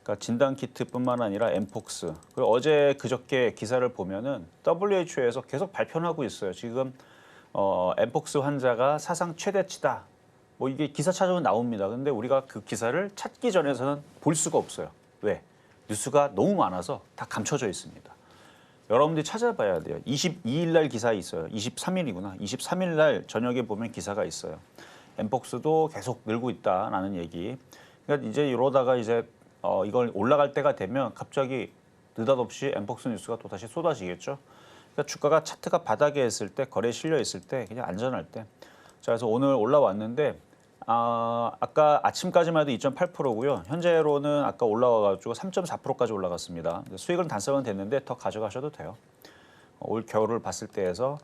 그러니까 진단 키트뿐만 아니라 엠폭스. 그리고 어제 그저께 기사를 보면은 WHO에서 계속 발표를 하고 있어요. 지금 엠폭스 환자가 사상 최대치다. 뭐 이게 기사 찾아보면 나옵니다. 근데 우리가 그 기사를 찾기 전에서는 볼 수가 없어요. 왜? 뉴스가 너무 많아서 다 감춰져 있습니다. 여러분들이 찾아봐야 돼요. 22일 날 기사에 있어요. 23일이구나. 23일 날 저녁에 보면 기사가 있어요. 엠폭스도 계속 늘고 있다라는 얘기. 그러니까 이제 이러다가 이제 이걸 올라갈 때가 되면 갑자기 느닷없이 엠폭스 뉴스가 또 다시 쏟아지겠죠. 그러니까 주가가 차트가 바닥에 있을 때, 거래에 실려 있을 때, 그냥 안전할 때. 자, 그래서 오늘 올라왔는데 아까 아침까지만 해도 2.8%고요. 현재로는 아까 올라와가지고 3.4%까지 올라갔습니다. 수익은 단성은 됐는데 더 가져가셔도 돼요. 올 겨울을 봤을 때에서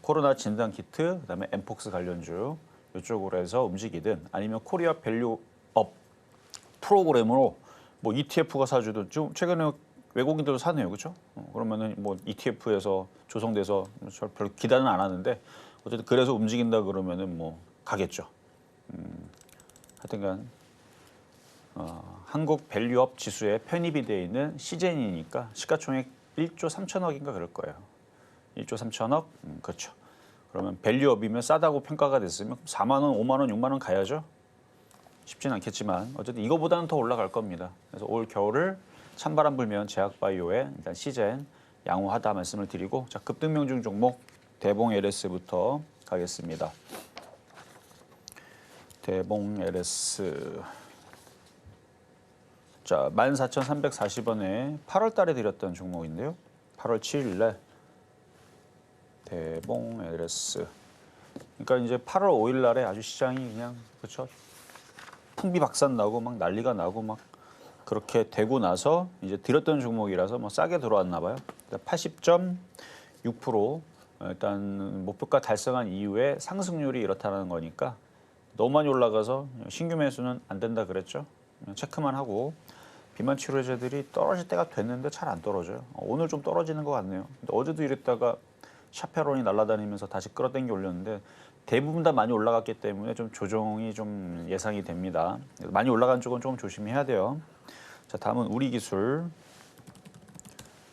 코로나 진단 키트, 그다음에 엠폭스 관련주 이쪽으로 해서 움직이든 아니면 코리아 밸류업 프로그램으로 뭐 ETF가 사주든 좀 최근에 외국인들도 사네요, 그렇죠? 그러면은 뭐 ETF에서 조성돼서 별로 기대는 안 하는데 어쨌든 그래서 움직인다 그러면은 뭐 가겠죠. 하여튼간 한국 밸류업 지수에 편입이 되어 있는 시젠이니까 시가총액 1조 3천억인가 그럴 거예요. 1조 3천억? 그렇죠. 그러면 밸류업이면 싸다고 평가가 됐으면 4만 원, 5만 원, 6만 원 가야죠. 쉽지는 않겠지만 어쨌든 이거보다는 더 올라갈 겁니다. 그래서 올 겨울을 찬바람 불면 제약바이오에 일단 시젠 양호하다 말씀을 드리고 자 급등명중 종목 대봉 LS부터 가겠습니다. 대봉 LS 자 14,340원에 8월 달에 드렸던 종목인데요. 8월 7일 날 대봉 LS 그러니까 이제 8월 5일 날에 아주 시장이 그냥 그렇죠. 풍비박산 나고 막 난리가 나고 막 그렇게 되고 나서 이제 드렸던 종목이라서 뭐 싸게 들어왔나 봐요. 80.6% 일단 목표가 달성한 이후에 상승률이 이렇다는 거니까 너무 많이 올라가서 신규 매수는 안 된다 그랬죠. 그냥 체크만 하고 비만 치료제들이 떨어질 때가 됐는데 잘 안 떨어져요. 오늘 좀 떨어지는 것 같네요. 근데 어제도 이랬다가 샤페론이 날아다니면서 다시 끌어당겨 올렸는데 대부분 다 많이 올라갔기 때문에 좀 조정이 좀 예상이 됩니다. 많이 올라간 쪽은 조금 조심해야 돼요. 자, 다음은 우리 기술.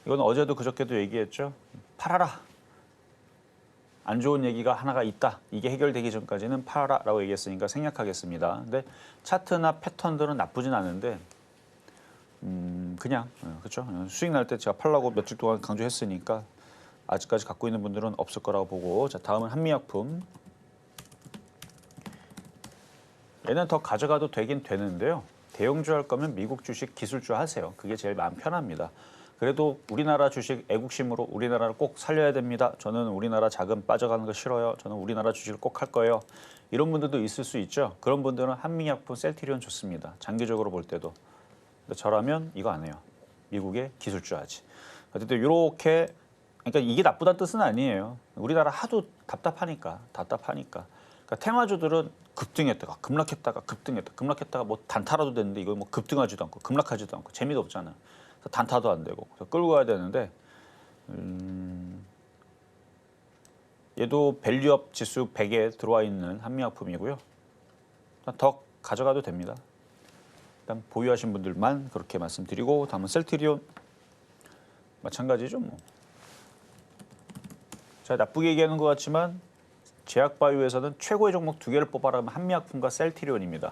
이건 어제도 그저께도 얘기했죠. 팔아라. 안 좋은 얘기가 하나가 있다. 이게 해결되기 전까지는 팔아라라고 얘기했으니까 생략하겠습니다. 근데 차트나 패턴들은 나쁘진 않은데 그냥 그렇죠. 수익 날 때 제가 팔라고 며칠 동안 강조했으니까 아직까지 갖고 있는 분들은 없을 거라고 보고 자 다음은 한미약품. 얘는 더 가져가도 되긴 되는데요. 대형주 할 거면 미국 주식 기술주 하세요. 그게 제일 마음 편합니다. 그래도 우리나라 주식 애국심으로 우리나라를 꼭 살려야 됩니다. 저는 우리나라 자금 빠져가는 거 싫어요. 저는 우리나라 주식을 꼭 할 거예요. 이런 분들도 있을 수 있죠. 그런 분들은 한미약품, 셀트리온 좋습니다. 장기적으로 볼 때도. 근데 저라면 이거 안 해요. 미국의 기술주 하지. 어쨌든 이렇게 그러니까 이게 나쁘다는 뜻은 아니에요. 우리나라 하도 답답하니까. 그러니까 테마주들은 급등했다가 급락했다가 급등했다가 급락했다가 뭐 단타라도 됐는데 이거 뭐 급등하지도 않고 급락하지도 않고 재미도 없잖아요. 그래서 단타도 안 되고 그래서 끌고 가야 되는데 얘도 밸류업 지수 100에 들어와 있는 한미약품이고요. 더 가져가도 됩니다. 일단 보유하신 분들만 그렇게 말씀드리고 다음은 셀트리온 마찬가지죠 뭐. 자 나쁘게 얘기하는 것 같지만 제약바이오에서는 최고의 종목 2개를 뽑아라 하면 한미약품과 셀트리온입니다.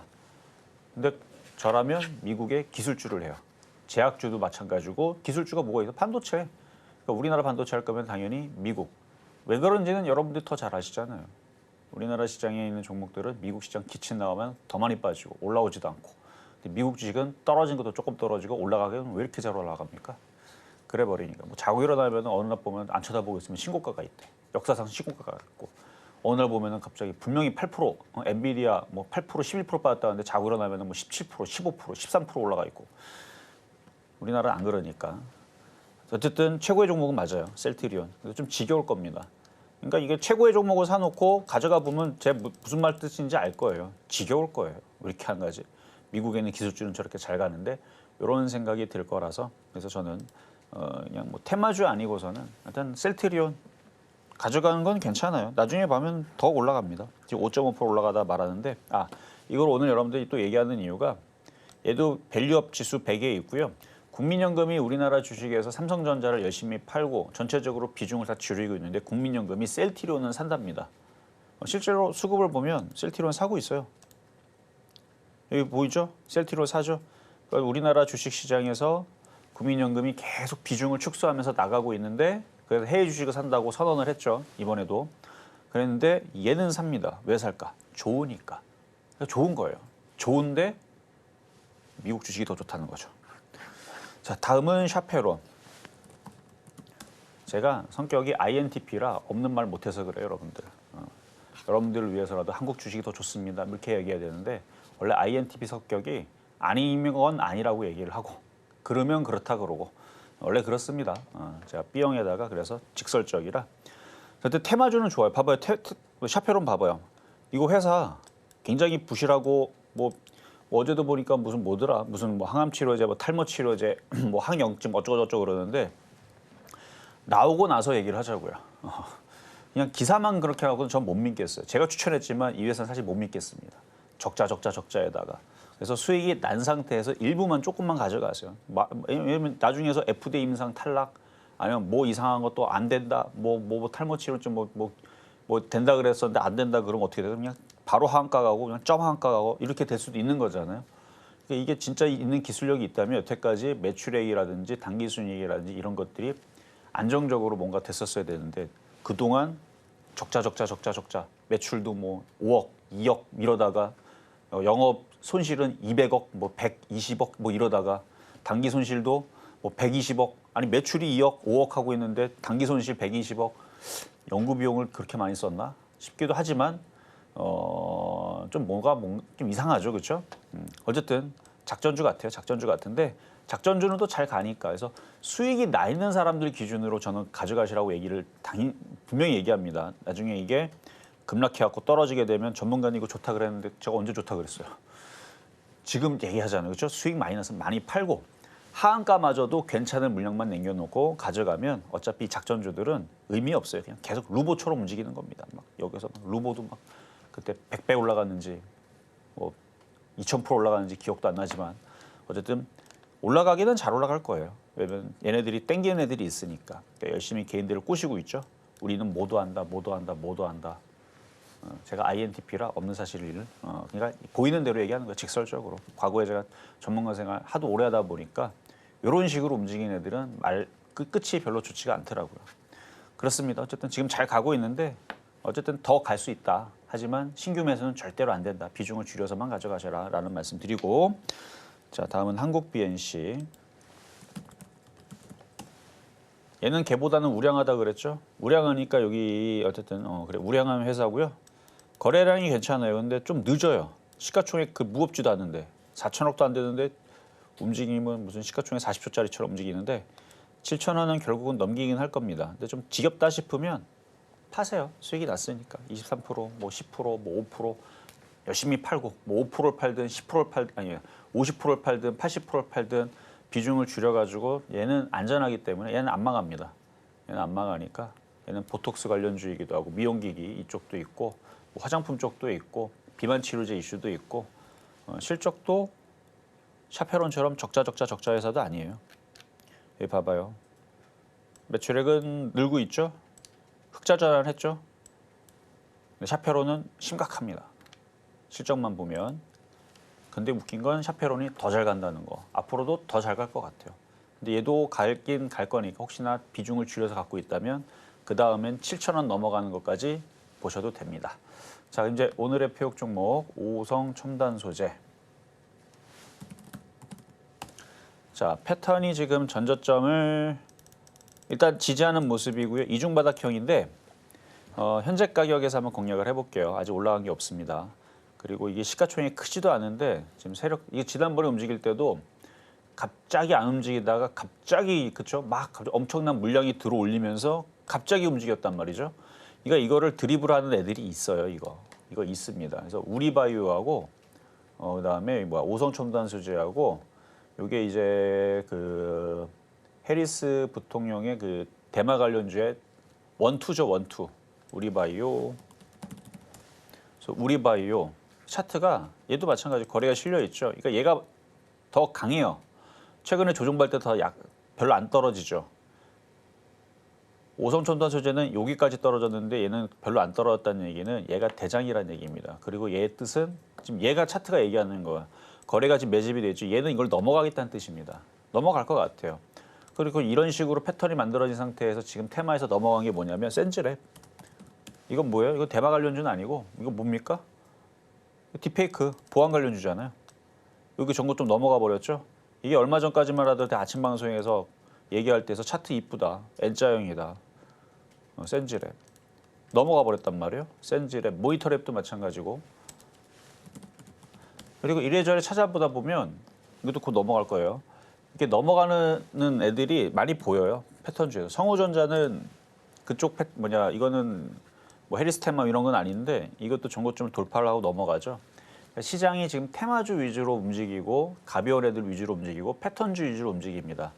근데 저라면 미국의 기술주를 해요. 제약주도 마찬가지고 기술주가 뭐가 있어? 반도체. 그러니까 우리나라 반도체 할 거면 당연히 미국. 왜 그런지는 여러분들이 더 잘 아시잖아요. 우리나라 시장에 있는 종목들은 미국 시장 기침 나오면 더 많이 빠지고 올라오지도 않고 근데 미국 주식은 떨어진 것도 조금 떨어지고 올라가기는 왜 이렇게 잘 올라갑니까? 그래 버리니까 뭐 자고 일어나면 어느 날 보면 안 쳐다보고 있으면 신고가가 있대. 역사상 신고가가 있고 어느 날 보면은 갑자기 분명히 8% 엔비디아 뭐 8% 11% 빠졌다는데 자고 일어나면은 뭐 17% 15% 13% 올라가 있고 우리나라는 안 그러니까 어쨌든 최고의 종목은 맞아요. 셀트리온. 그래서 좀 지겨울 겁니다. 그러니까 이게 최고의 종목을 사놓고 가져가 보면 제 무슨 말 뜻인지 알 거예요. 지겨울 거예요. 왜 이렇게 한 가지. 미국에는 기술주는 저렇게 잘 가는데 이런 생각이 들 거라서 그래서 저는 그냥 뭐 테마주 아니고서는 일단 셀트리온 가져가는 건 괜찮아요. 나중에 보면 더 올라갑니다. 지금 5.5% 올라가다 말하는데 이걸 오늘 여러분들이 또 얘기하는 이유가 얘도 밸류업 지수 100에 있고요. 국민연금이 우리나라 주식에서 삼성전자를 열심히 팔고 전체적으로 비중을 다 줄이고 있는데 국민연금이 셀트리온은 산답니다. 실제로 수급을 보면 셀트리온 사고 있어요. 여기 보이죠? 셀트리온 사죠. 그러니까 우리나라 주식시장에서 국민연금이 계속 비중을 축소하면서 나가고 있는데 그래서 해외 주식을 산다고 선언을 했죠. 이번에도. 그랬는데 얘는 삽니다. 왜 살까? 좋으니까. 좋은 거예요. 좋은데 미국 주식이 더 좋다는 거죠. 자, 다음은 샤페론. 제가 성격이 INTP라 없는 말 못해서 그래요, 여러분들. 여러분들을 위해서라도 한국 주식이 더 좋습니다. 이렇게 얘기해야 되는데 원래 INTP 성격이 아니면 아니라고 얘기를 하고 그러면 그렇다 그러고 원래 그렇습니다. 제가 B형에다가 그래서 직설적이라. 하여튼 테마주는 좋아요. 봐봐요. 샤페론 봐봐요. 이거 회사 굉장히 부실하고 뭐 어제도 보니까 무슨 뭐더라. 무슨 뭐 항암 치료제, 뭐 탈모 치료제, 뭐 항염증 어쩌고저쩌고 그러는데 나오고 나서 얘기를 하자고요. 그냥 기사만 그렇게 하고는 전 못 믿겠어요. 제가 추천했지만 이 회사는 사실 못 믿겠습니다. 적자에다가. 그래서 수익이 난 상태에서 일부만 조금만 가져가세요. 왜냐면 나중에서 FDA 임상 탈락 아니면 뭐 이상한 것도 안 된다. 뭐 탈모 치료좀 뭐 된다 그랬었는데 안 된다 그러면 어떻게 돼요? 그냥 바로 하한가 가고 그냥 점 하한가 가고 이렇게 될 수도 있는 거잖아요. 그러니까 이게 진짜 있는 기술력이 있다면 여태까지 매출액이라든지 당기순이익이라든지 이런 것들이 안정적으로 뭔가 됐었어야 되는데 그동안 적자 매출도 뭐 5억, 2억 이러다가 영업 손실은 200억, 뭐 120억 뭐 이러다가 당기 손실도 뭐 120억 아니 매출이 2억, 5억 하고 있는데 당기 손실 120억 연구 비용을 그렇게 많이 썼나 싶기도 하지만 좀 뭔가 좀 이상하죠, 그렇죠? 어쨌든 작전주 같아요, 작전주 같은데 작전주는 또 잘 가니까 그래서 수익이 나 있는 사람들 기준으로 저는 가져가시라고 얘기를 분명히 얘기합니다. 나중에 이게 급락해갖고 떨어지게 되면 전문가는 이거 좋다 그랬는데 제가 언제 좋다 그랬어요. 지금 얘기하잖아요, 그렇죠? 수익 많이 나서 많이 팔고 하한가마저도 괜찮은 물량만 남겨놓고 가져가면 어차피 작전주들은 의미 없어요. 그냥 계속 루보처럼 움직이는 겁니다. 막 여기서 막 루보도 막 그때 100배 올라갔는지 뭐 2000% 올라가는지 기억도 안 나지만 어쨌든 올라가기는 잘 올라갈 거예요. 왜냐면 얘네들이 땡기는 애들이 있으니까 그러니까 열심히 개인들을 꼬시고 있죠. 우리는 뭐도 한다. 제가 INTP라 없는 사실을 그러니까 보이는 대로 얘기하는 거예요. 직설적으로. 과거에 제가 전문가 생활 하도 오래 하다 보니까 이런 식으로 움직이는 애들은 끝이 별로 좋지가 않더라고요. 그렇습니다. 어쨌든 지금 잘 가고 있는데 어쨌든 더 갈 수 있다. 하지만 신규 매수는 절대로 안 된다. 비중을 줄여서만 가져가셔라 라는 말씀 드리고 자, 다음은 한국 BNC. 얘는 걔보다는 우량하다 그랬죠. 우량하니까 여기 어쨌든 그래 우량한 회사고요. 거래량이 괜찮아요. 근데 좀 늦어요. 시가총액 그 무겁지도 않은데 4천억도 안 되는데 움직임은 무슨 시가총액 40조짜리처럼 움직이는데 7천원은 결국은 넘기긴 할 겁니다. 근데 좀 지겹다 싶으면 파세요. 수익이 났으니까 23%, 뭐 10%, 뭐 5% 열심히 팔고 뭐 5%를 팔든 10%를 팔든 아니에요. 50%를 팔든 80%를 팔든 비중을 줄여가지고 얘는 안전하기 때문에 얘는 안 망합니다. 얘는 안 망하니까 얘는 보톡스 관련주이기도 하고 미용기기 이쪽도 있고 뭐 화장품 쪽도 있고 비만 치료제 이슈도 있고 실적도 샤페론처럼 적자 회사도 아니에요. 여기 봐봐요. 매출액은 늘고 있죠. 흑자 전환했죠. 샤페론은 심각합니다. 실적만 보면. 근데 웃긴 건 샤페론이 더 잘 간다는 거. 앞으로도 더 잘 갈 것 같아요. 근데 얘도 갈긴 갈 거니까 혹시나 비중을 줄여서 갖고 있다면 그 다음엔 7천원 넘어가는 것까지 보셔도 됩니다. 자, 이제 오늘의 표역 종목 오성 첨단 소재. 자, 패턴이 지금 전저점을 일단 지지하는 모습이고요. 이중바닥형인데 현재 가격에서 한번 공략을 해볼게요. 아직 올라간 게 없습니다. 그리고 이게 시가총액이 크지도 않은데 지금 세력 이게 지난번에 움직일 때도 갑자기 안 움직이다가 갑자기 그쵸 막 엄청난 물량이 들어올리면서 갑자기 움직였단 말이죠. 그러니까 이거를 드리블하는 애들이 있어요. 이거 있습니다. 그래서 우리바이오하고 그다음에 오성첨단소재하고 이게 이제 그 해리스 부통령의 그 대마 관련주의 원투죠. 원투 우리바이오. 그래서 우리바이오 차트가 얘도 마찬가지 거래가 실려 있죠. 그러니까 얘가 더 강해요. 최근에 조정받을 때 더 별로 안 떨어지죠. 오성첨단 소재는 여기까지 떨어졌는데 얘는 별로 안 떨어졌다는 얘기는 얘가 대장이라는 얘기입니다. 그리고 얘의 뜻은 지금 얘가 차트가 얘기하는 거야. 거래가 지금 매집이 됐죠. 얘는 이걸 넘어가겠다는 뜻입니다. 넘어갈 것 같아요. 그리고 이런 식으로 패턴이 만들어진 상태에서 지금 테마에서 넘어간 게 뭐냐면 센즈랩. 이건 뭐예요? 이거 대마 관련주는 아니고 이거 뭡니까? 딥페이크 보안 관련주잖아요. 여기 전고 좀 넘어가 버렸죠. 이게 얼마 전까지만 하더라도 아침 방송에서 얘기할 때에서 차트 이쁘다. N자형이다. 센즈랩. 넘어가 버렸단 말이에요. 센즈랩, 모니터랩도 마찬가지고. 그리고 이래저래 찾아보다 보면 이것도 곧 넘어갈 거예요. 이렇게 넘어가는 애들이 많이 보여요. 패턴주에서. 성우전자는 그쪽 이거는 뭐 해리스테마 이런 건 아닌데 이것도 전고점을 돌파를 하고 넘어가죠. 그러니까 시장이 지금 테마주 위주로 움직이고 가벼운 애들 위주로 움직이고 패턴주 위주로 움직입니다.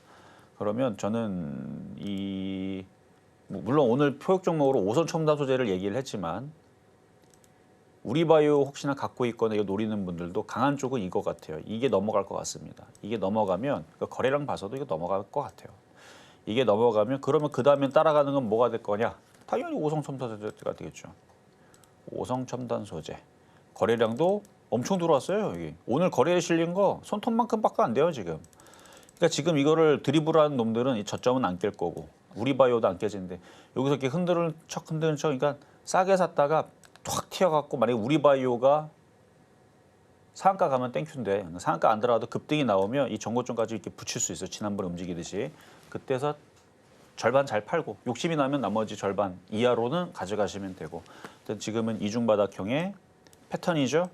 그러면 저는 물론 오늘 표역 종목으로 오선 첨단 소재를 얘기를 했지만 우리바이오 혹시나 갖고 있거나 이거 노리는 분들도 강한 쪽은 이거 같아요. 이게 넘어갈 것 같습니다. 이게 넘어가면 거래량 봐서도 이거 넘어갈 것 같아요. 이게 넘어가면 그러면 그 다음에 따라가는 건 뭐가 될 거냐? 당연히 오성 첨단 소재가 되겠죠. 오성 첨단 소재 거래량도 엄청 들어왔어요. 여기 오늘 거래에 실린 거 손톱만큼밖에 안 돼요 지금. 그러니까 지금 이거를 드리블하는 놈들은 이 저점은 안 깰 거고 우리바이오도 안 깨지는데 여기서 이렇게 흔드는 척 그러니까 싸게 샀다가 확 튀어갖고 만약에 우리바이오가 상한가 가면 땡큐인데 상한가 안 들어가도 급등이 나오면 이 전고점까지 이렇게 붙일 수 있어요. 지난번에 움직이듯이. 그때서 절반 잘 팔고 욕심이 나면 나머지 절반 이하로는 가져가시면 되고 지금은 이중바닥형의 패턴이죠.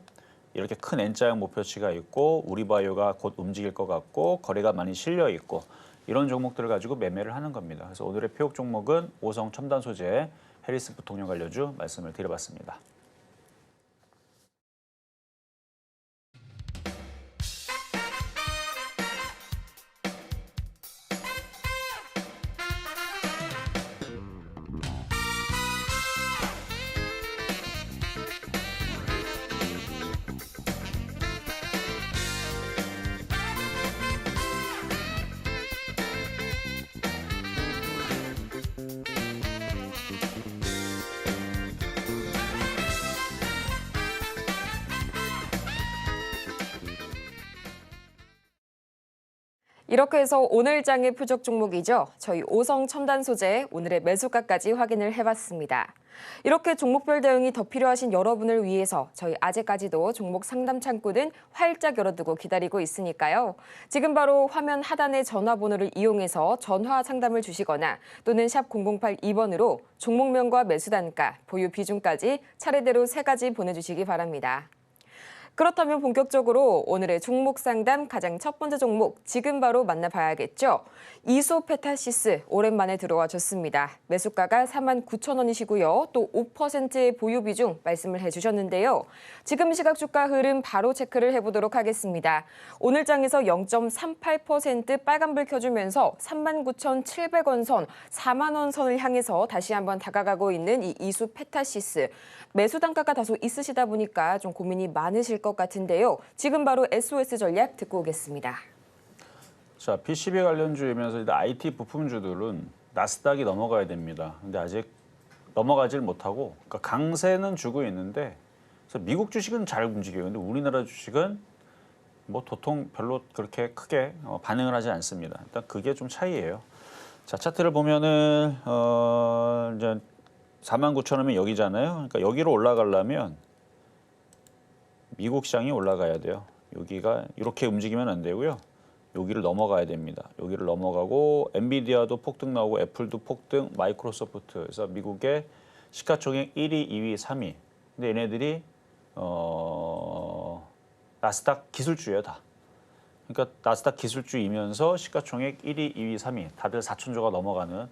이렇게 큰 N자형 목표치가 있고 우리바이오가 곧 움직일 것 같고 거래가 많이 실려 있고 이런 종목들을 가지고 매매를 하는 겁니다. 그래서 오늘의 표역 종목은 오성 첨단 소재 해리스 부통령 관련주 말씀을 드려봤습니다. 이렇게 해서 오늘 장의 표적 종목이죠. 저희 오성 첨단 소재 오늘의 매수가까지 확인을 해봤습니다. 이렇게 종목별 대응이 더 필요하신 여러분을 위해서 저희 아직까지도 종목 상담 창구는 활짝 열어두고 기다리고 있으니까요. 지금 바로 화면 하단의 전화번호를 이용해서 전화 상담을 주시거나 또는 샵 0082번으로 종목명과 매수 단가, 보유 비중까지 차례대로 3가지 보내주시기 바랍니다. 그렇다면 본격적으로 오늘의 종목 상담 가장 첫 번째 종목 지금 바로 만나봐야겠죠. 이소페타시스 오랜만에 들어와 줬습니다. 매수가가 49,000원이시고요. 또 5%의 보유 비중 말씀을 해주셨는데요. 지금 시각 주가 흐름 바로 체크를 해보도록 하겠습니다. 오늘 장에서 0.38% 빨간불 켜주면서 39,700원 선, 4만 원 선을 향해서 다시 한번 다가가고 있는 이 이소페타시스. 매수 단가가 다소 있으시다 보니까 좀 고민이 많으실 것 같은데요. 지금 바로 SOS 전략 듣고 오겠습니다. 자, PCB 관련주이면서 IT 부품주들은 나스닥이 넘어가야 됩니다. 근데 아직 넘어가질 못하고 그러니까 강세는 주고 있는데 그래서 미국 주식은 잘 움직여요. 근데 우리나라 주식은 뭐 도통 별로 그렇게 크게 반응을 하지 않습니다. 일단 그게 좀 차이예요. 자, 차트를 보면은 이제 49,000원이면 여기잖아요. 그러니까 여기로 올라가려면 미국 시장이 올라가야 돼요. 여기가 이렇게 움직이면 안 되고요. 여기를 넘어가야 됩니다. 여기를 넘어가고 엔비디아도 폭등 나오고 애플도 폭등, 마이크로소프트. 그래서 미국의 시가총액 1위, 2위, 3위. 근데 얘네들이 나스닥 기술주예요, 다. 그러니까 나스닥 기술주이면서 시가총액 1위, 2위, 3위. 다들 4천조가 넘어가는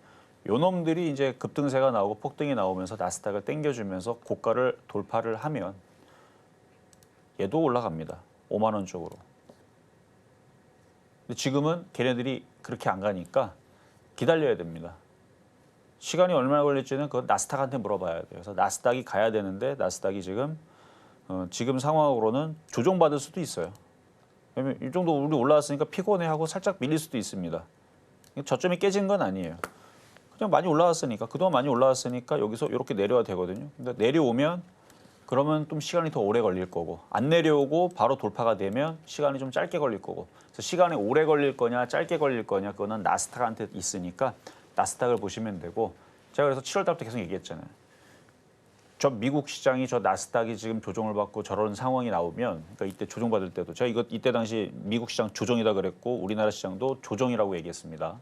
요 놈들이 이제 급등세가 나오고 폭등이 나오면서 나스닥을 땡겨주면서 고가를 돌파를 하면 얘도 올라갑니다. 5만 원 쪽으로. 근데 지금은 걔네들이 그렇게 안 가니까 기다려야 됩니다. 시간이 얼마나 걸릴지는 그 나스닥한테 물어봐야 돼요. 그래서 나스닥이 가야 되는데 나스닥이 지금 상황으로는 조정받을 수도 있어요. 왜냐면 이 정도 우리 올라왔으니까 피곤해하고 살짝 밀릴 수도 있습니다. 저점이 깨진 건 아니에요. 그냥 많이 올라왔으니까 그동안 많이 올라왔으니까 여기서 이렇게 내려야 되거든요. 근데 내려오면 그러면 좀 시간이 더 오래 걸릴 거고 안 내려오고 바로 돌파가 되면 시간이 좀 짧게 걸릴 거고 그래서 시간이 오래 걸릴 거냐 짧게 걸릴 거냐 그거는 나스닥한테 있으니까 나스닥을 보시면 되고 제가 그래서 7월 달부터 계속 얘기했잖아요. 저 미국 시장이 저 나스닥이 지금 조정을 받고 저런 상황이 나오면 그러니까 이때 조정받을 때도 제가 이때 당시 미국 시장 조정이다 그랬고 우리나라 시장도 조정이라고 얘기했습니다.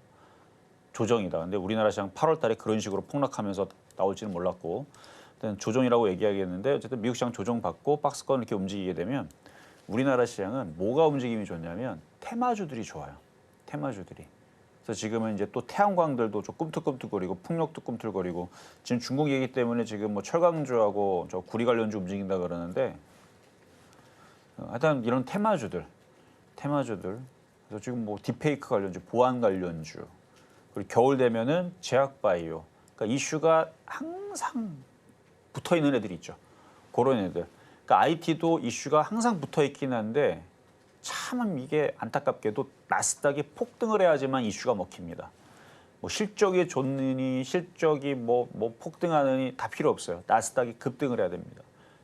조정이다. 근데 우리나라 시장 8월 달에 그런 식으로 폭락하면서 나올지는 몰랐고 일단 조정이라고 얘기하겠는데 어쨌든 미국 시장 조정받고 박스권 이렇게 움직이게 되면 우리나라 시장은 뭐가 움직임이 좋냐면 테마주들이 좋아요. 테마주들이. 그래서 지금은 이제 또 태양광들도 좀 꿈틀꿈틀거리고 풍력도 꿈틀거리고 지금 중국 얘기 때문에 지금 뭐 철강주하고 저 구리 관련주 움직인다 그러는데 하여튼 이런 테마주들 그래서 지금 뭐 딥페이크 관련주, 보안 관련주 그리고 겨울 되면은 제약바이오 그러니까 이슈가 항상 붙어 있는 애들이 있죠. 그런 애들. 그러니까 IT도 이슈가 항상 붙어 있긴 한데 참 이게 안타깝게도 나스닥이 폭등을 해야지만 이슈가 먹힙니다. 뭐 실적이 좋느니 실적이 뭐 폭등하느니 다 필요 없어요. 나스닥이 급등을 해야 됩니다.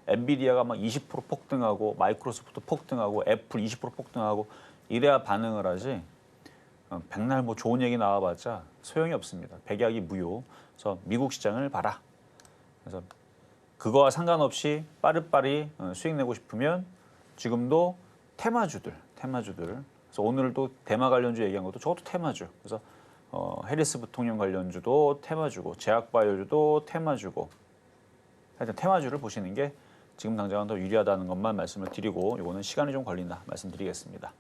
엔비디아가 막 20% 폭등하고 마이크로소프트 폭등하고 애플 20% 폭등하고 이래야 반응을 하지. 백날 뭐 좋은 얘기 나와봤자 소용이 없습니다. 백약이 무효. 그래서 미국 시장을 봐라. 그래서 그거와 상관없이 빠릿빠릿 수익 내고 싶으면 지금도 테마주들. 그래서 오늘도 대마 관련주 얘기한 것도 저것도 테마주. 그래서 해리스 부통령 관련주도 테마주고 제약바이오주도 테마주고 하여튼 테마주를 보시는 게 지금 당장은 더 유리하다는 것만 말씀을 드리고 이거는 시간이 좀 걸린다 말씀드리겠습니다.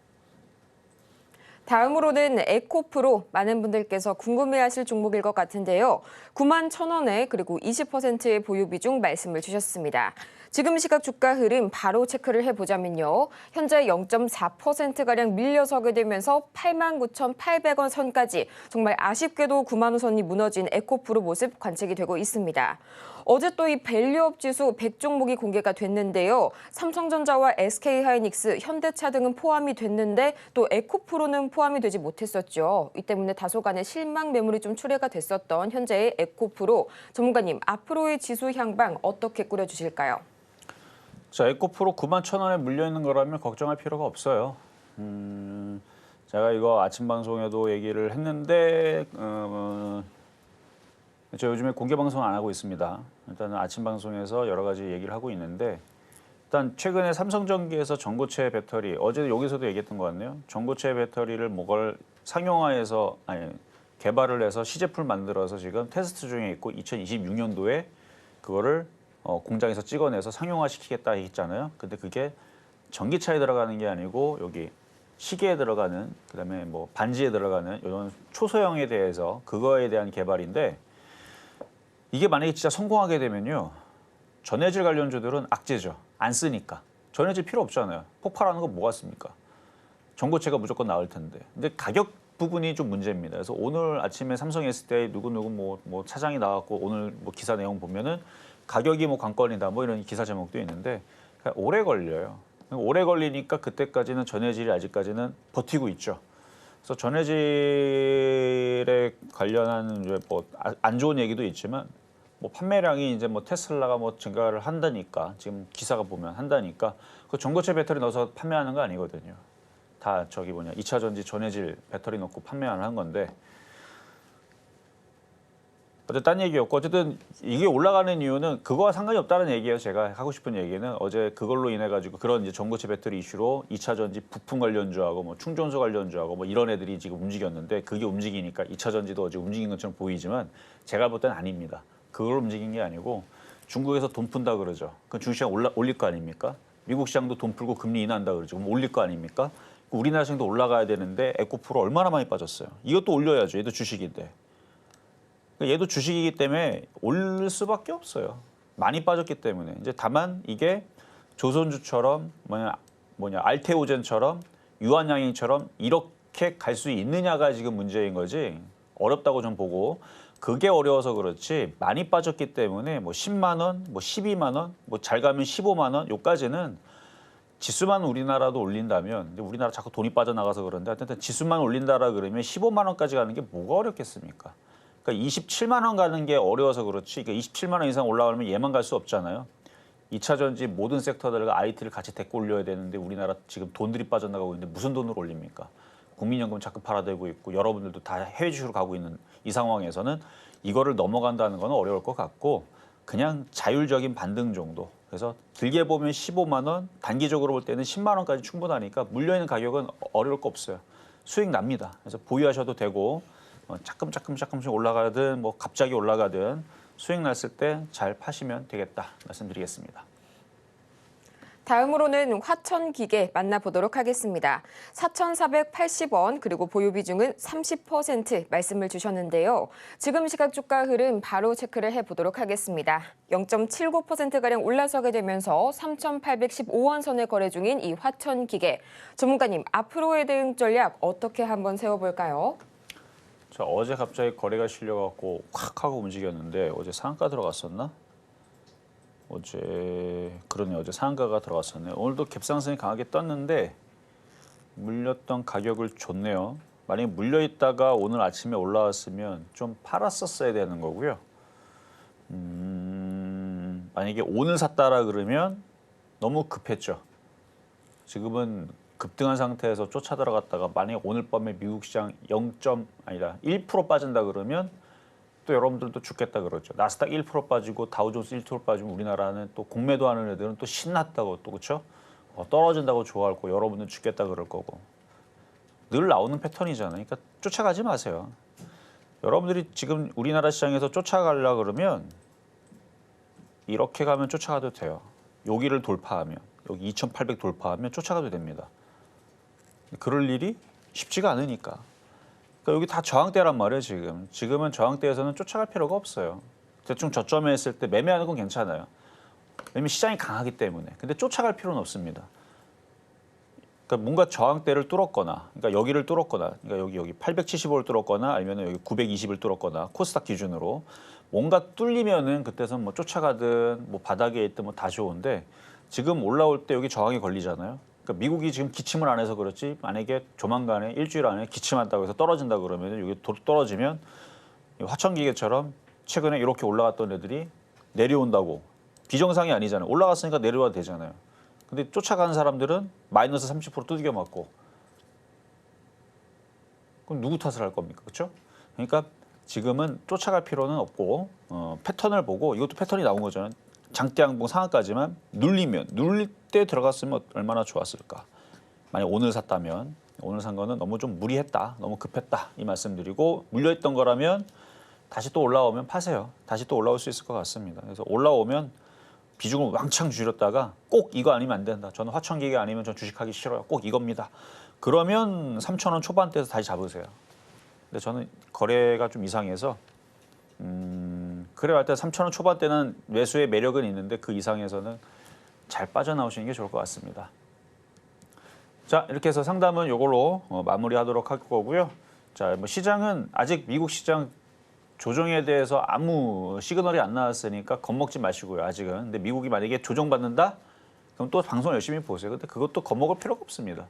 다음으로는 에코프로 많은 분들께서 궁금해하실 종목일 것 같은데요. 91,000원에 그리고 20%의 보유 비중 말씀을 주셨습니다. 지금 시각 주가 흐름 바로 체크를 해보자면요. 현재 0.4%가량 밀려서게 되면서 89,800원 선까지 정말 아쉽게도 9만 원 선이 무너진 에코프로 모습 관측이 되고 있습니다. 어제 또 이 밸류업 지수 100종목이 공개가 됐는데요. 삼성전자와 SK하이닉스, 현대차 등은 포함이 됐는데 또 에코프로는 포함이 되지 못했었죠. 이 때문에 다소간의 실망 매물이 좀 출회가 됐었던 현재의 에코프로. 전문가님, 앞으로의 지수 향방 어떻게 꾸려주실까요? 자, 에코프로 91,000원에 물려있는 거라면 걱정할 필요가 없어요. 제가 이거 아침 방송에도 얘기를 했는데 저 요즘에 공개 방송 안 하고 있습니다. 일단은 아침 방송에서 여러 가지 얘기를 하고 있는데 일단 최근에 삼성전기에서 전고체 배터리 어제 여기서도 얘기했던 것 같네요. 전고체 배터리를 뭐걸 상용화해서 개발을 해서 시제품을 만들어서 지금 테스트 중에 있고 2026년도에 그거를 공장에서 찍어내서 상용화시키겠다 했잖아요. 근데 그게 전기차에 들어가는 게 아니고 여기 시계에 들어가는 그다음에 뭐 반지에 들어가는 이런 초소형에 대해서 그거에 대한 개발인데 이게 만약에 진짜 성공하게 되면요. 전해질 관련주들은 악재죠. 안 쓰니까. 전해질 필요 없잖아요. 폭발하는 거 뭐가 씁니까? 전고체가 무조건 나올 텐데. 근데 가격 부분이 좀 문제입니다. 그래서 오늘 아침에 삼성 SDI 누구누구 뭐 차장이 나왔고 오늘 뭐 기사 내용 보면은 가격이 뭐 관건이다 뭐 이런 기사 제목도 있는데 오래 걸려요. 오래 걸리니까 그때까지는 전해질이 아직까지는 버티고 있죠. 그래서 전해질에 관련한 이제 뭐 안 좋은 얘기도 있지만 뭐 판매량이 이제 뭐 테슬라가 뭐 증가를 한다니까 지금 기사가 보면 한다니까 그 전고체 배터리 넣어서 판매하는 거 아니거든요. 다 저기 2차 전지 전해질 배터리 넣고 판매하는 건데 어쨌든 딴 얘기였고 어쨌든 이게 올라가는 이유는 그거와 상관이 없다는 얘기예요. 제가 하고 싶은 얘기는 어제 그걸로 인해 가지고 그런 이제 전고체 배터리 이슈로 2차 전지 부품 관련주하고 뭐 충전소 관련주하고 뭐 이런 애들이 지금 움직였는데 그게 움직이니까 2차 전지도 어제 움직인 것처럼 보이지만 제가 볼 때는 아닙니다. 그걸 움직인 게 아니고 중국에서 돈 푼다 그러죠. 그 주식시장 올릴 거 아닙니까? 미국 시장도 돈 풀고 금리 인하한다 그러죠. 그럼 올릴 거 아닙니까? 우리나라 시장도 올라가야 되는데 에코프로 얼마나 많이 빠졌어요. 이것도 올려야죠. 얘도 주식인데. 얘도 주식이기 때문에 올릴 수밖에 없어요. 많이 빠졌기 때문에. 이제 다만 이게 조선주처럼 알테오젠처럼 유한양행처럼 이렇게 갈 수 있느냐가 지금 문제인 거지. 어렵다고 좀 보고 그게 어려워서 그렇지 많이 빠졌기 때문에 뭐 10만 원, 뭐 12만 원, 뭐 잘 가면 15만 원 요까지는 지수만 우리나라도 올린다면 우리나라 자꾸 돈이 빠져나가서 그런데 하여튼 지수만 올린다라 그러면 15만 원까지 가는 게 뭐가 어렵겠습니까? 그러니까 27만 원 가는 게 어려워서 그렇지. 그러니까 27만 원 이상 올라가면 얘만 갈 수 없잖아요. 2차 전지 모든 섹터들과 IT를 같이 데리고 올려야 되는데 우리나라 지금 돈들이 빠져나가고 있는데 무슨 돈으로 올립니까? 국민연금 자꾸 팔아대고 있고 여러분들도 다 해외 주식으로 가고 있는 이 상황에서는 이거를 넘어간다는 건 어려울 것 같고 그냥 자율적인 반등 정도. 그래서 길게 보면 15만 원, 단기적으로 볼 때는 10만 원까지 충분하니까 물려있는 가격은 어려울 거 없어요. 수익 납니다. 그래서 보유하셔도 되고 조금씩 올라가든 뭐 갑자기 올라가든 수익 났을 때 잘 파시면 되겠다 말씀드리겠습니다. 다음으로는 화천기계 만나보도록 하겠습니다. 4,480원 그리고 보유 비중은 30% 말씀을 주셨는데요. 지금 시각 주가 흐름 바로 체크를 해보도록 하겠습니다. 0.79%가량 올라서게 되면서 3,815원 선에 거래 중인 이 화천기계. 전문가님, 앞으로의 대응 전략 어떻게 한번 세워볼까요? 자, 어제 갑자기 거래가 실려갖고 확 하고 움직였는데 어제 상한가 들어갔었나? 어제 상한가가 들어갔었네요. 오늘도 갭상승이 강하게 떴는데 물렸던 가격을 줬네요. 만약에 물려있다가 오늘 아침에 올라왔으면 좀 팔았었어야 되는 거고요. 만약에 오늘 샀다라 그러면 너무 급했죠. 지금은 급등한 상태에서 쫓아 들어갔다가 만약에 오늘 밤에 미국 시장 1% 빠진다 그러면 또 여러분들도 죽겠다 그러죠. 나스닥 1% 빠지고 다우존스 1% 빠지면 우리나라는 또 공매도 하는 애들은 또 신났다고 또 그렇죠? 떨어진다고 좋아할 거고 여러분은 죽겠다 그럴 거고 늘 나오는 패턴이잖아요. 그러니까 쫓아가지 마세요. 여러분들이 지금 우리나라 시장에서 쫓아가려 그러면 이렇게 가면 쫓아가도 돼요. 여기를 돌파하면 여기 2,800 돌파하면 쫓아가도 됩니다. 그럴 일이 쉽지가 않으니까. 그러니까 여기 다 저항대란 말이에요, 지금. 지금은 저항대에서는 쫓아갈 필요가 없어요. 대충 저점에 했을 때 매매하는 건 괜찮아요. 왜냐면 시장이 강하기 때문에. 근데 쫓아갈 필요는 없습니다. 그러니까 뭔가 저항대를 뚫었거나, 그러니까 여기를 뚫었거나, 그러니까 여기 875를 뚫었거나 아니면 여기 920을 뚫었거나 코스닥 기준으로 뭔가 뚫리면은 그때선 뭐 쫓아가든 뭐 바닥에 있든 뭐 다 좋은데 지금 올라올 때 여기 저항이 걸리잖아요. 그러니까 미국이 지금 기침을 안 해서 그렇지 만약에 조만간에 일주일 안에 기침한다고 해서 떨어진다 그러면 여기 떨어지면 화천기계처럼 최근에 이렇게 올라갔던 애들이 내려온다고 비정상이 아니잖아요. 올라갔으니까 내려와도 되잖아요. 근데 쫓아가는 사람들은 마이너스 30% 두들겨 맞고 그럼 누구 탓을 할 겁니까? 그렇죠? 그러니까 지금은 쫓아갈 필요는 없고 패턴을 보고 이것도 패턴이 나온 거잖아요. 장대양봉 상한까지만 눌릴 때 들어갔으면 얼마나 좋았을까. 만약 오늘 샀다면 오늘 산 거는 너무 좀 무리했다. 너무 급했다. 이 말씀드리고 물려있던 거라면 다시 또 올라오면 파세요. 다시 또 올라올 수 있을 것 같습니다. 그래서 올라오면 비중을 왕창 줄였다가 꼭 이거 아니면 안 된다. 저는 화천기계 아니면 전 주식하기 싫어요. 꼭 이겁니다. 그러면 3,000원 초반대에서 다시 잡으세요. 근데 저는 거래가 좀 이상해서 그래야 할 때 3,000원 초반대는 매수의 매력은 있는데 그 이상에서는 잘 빠져나오시는 게 좋을 것 같습니다. 자, 이렇게 해서 상담은 이걸로 마무리하도록 할 거고요. 자, 뭐 시장은 아직 미국 시장 조정에 대해서 아무 시그널이 안 나왔으니까 겁먹지 마시고요. 아직은. 근데 미국이 만약에 조정받는다? 그럼 또 방송 열심히 보세요. 근데 그것도 겁먹을 필요가 없습니다.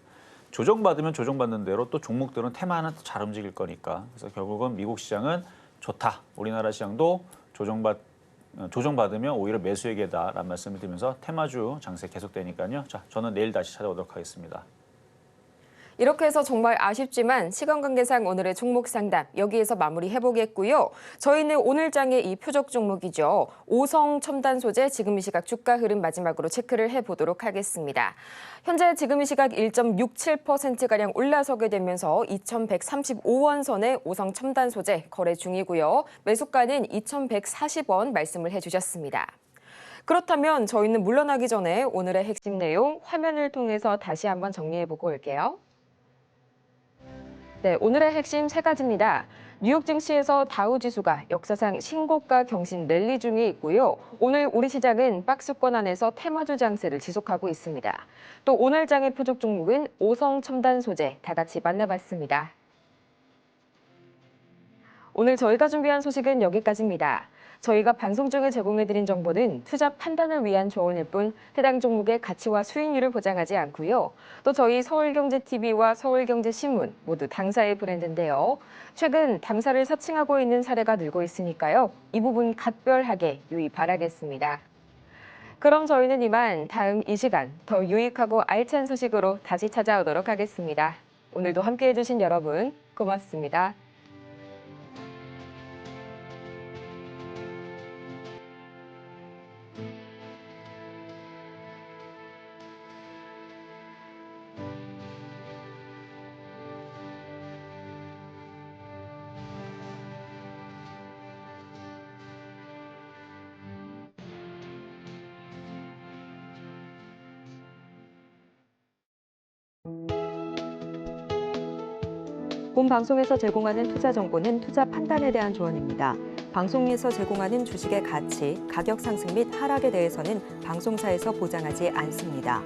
조정받으면 조정받는 대로 또 종목들은 테마는 또 잘 움직일 거니까. 그래서 결국은 미국 시장은 좋다. 우리나라 시장도 조정받으면 오히려 매수의 계다라는 말씀을 드리면서 테마주 장세 계속되니까요. 자, 저는 내일 다시 찾아오도록 하겠습니다. 이렇게 해서 정말 아쉽지만 시간 관계상 오늘의 종목 상담 여기에서 마무리해보겠고요. 저희는 오늘 장의 이 표적 종목이죠. 오성 첨단 소재 지금 이 시각 주가 흐름 마지막으로 체크를 해보도록 하겠습니다. 현재 지금 이 시각 1.67%가량 올라서게 되면서 2,135원 선에 오성 첨단 소재 거래 중이고요. 매수가는 2,140원 말씀을 해주셨습니다. 그렇다면 저희는 물러나기 전에 오늘의 핵심 내용 화면을 통해서 다시 한번 정리해보고 올게요. 네, 오늘의 핵심 세 가지입니다. 뉴욕 증시에서 다우 지수가 역사상 신고가 경신 랠리 중에 있고요. 오늘 우리 시장은 박스권 안에서 테마주 장세를 지속하고 있습니다. 또 오늘 장의 표적 종목은 오성 첨단 소재 다 같이 만나봤습니다. 오늘 저희가 준비한 소식은 여기까지입니다. 저희가 방송 중에 제공해드린 정보는 투자 판단을 위한 조언일 뿐 해당 종목의 가치와 수익률을 보장하지 않고요. 또 저희 서울경제TV와 서울경제신문 모두 당사의 브랜드인데요. 최근 당사를 사칭하고 있는 사례가 늘고 있으니까요. 이 부분 각별하게 유의 바라겠습니다. 그럼 저희는 이만 다음 이 시간 더 유익하고 알찬 소식으로 다시 찾아오도록 하겠습니다. 오늘도 함께해 주신 여러분 고맙습니다. 본 방송에서 제공하는 투자 정보는 투자 판단에 대한 조언입니다. 방송에서 제공하는 주식의 가치, 가격 상승 및 하락에 대해서는 방송사에서 보장하지 않습니다.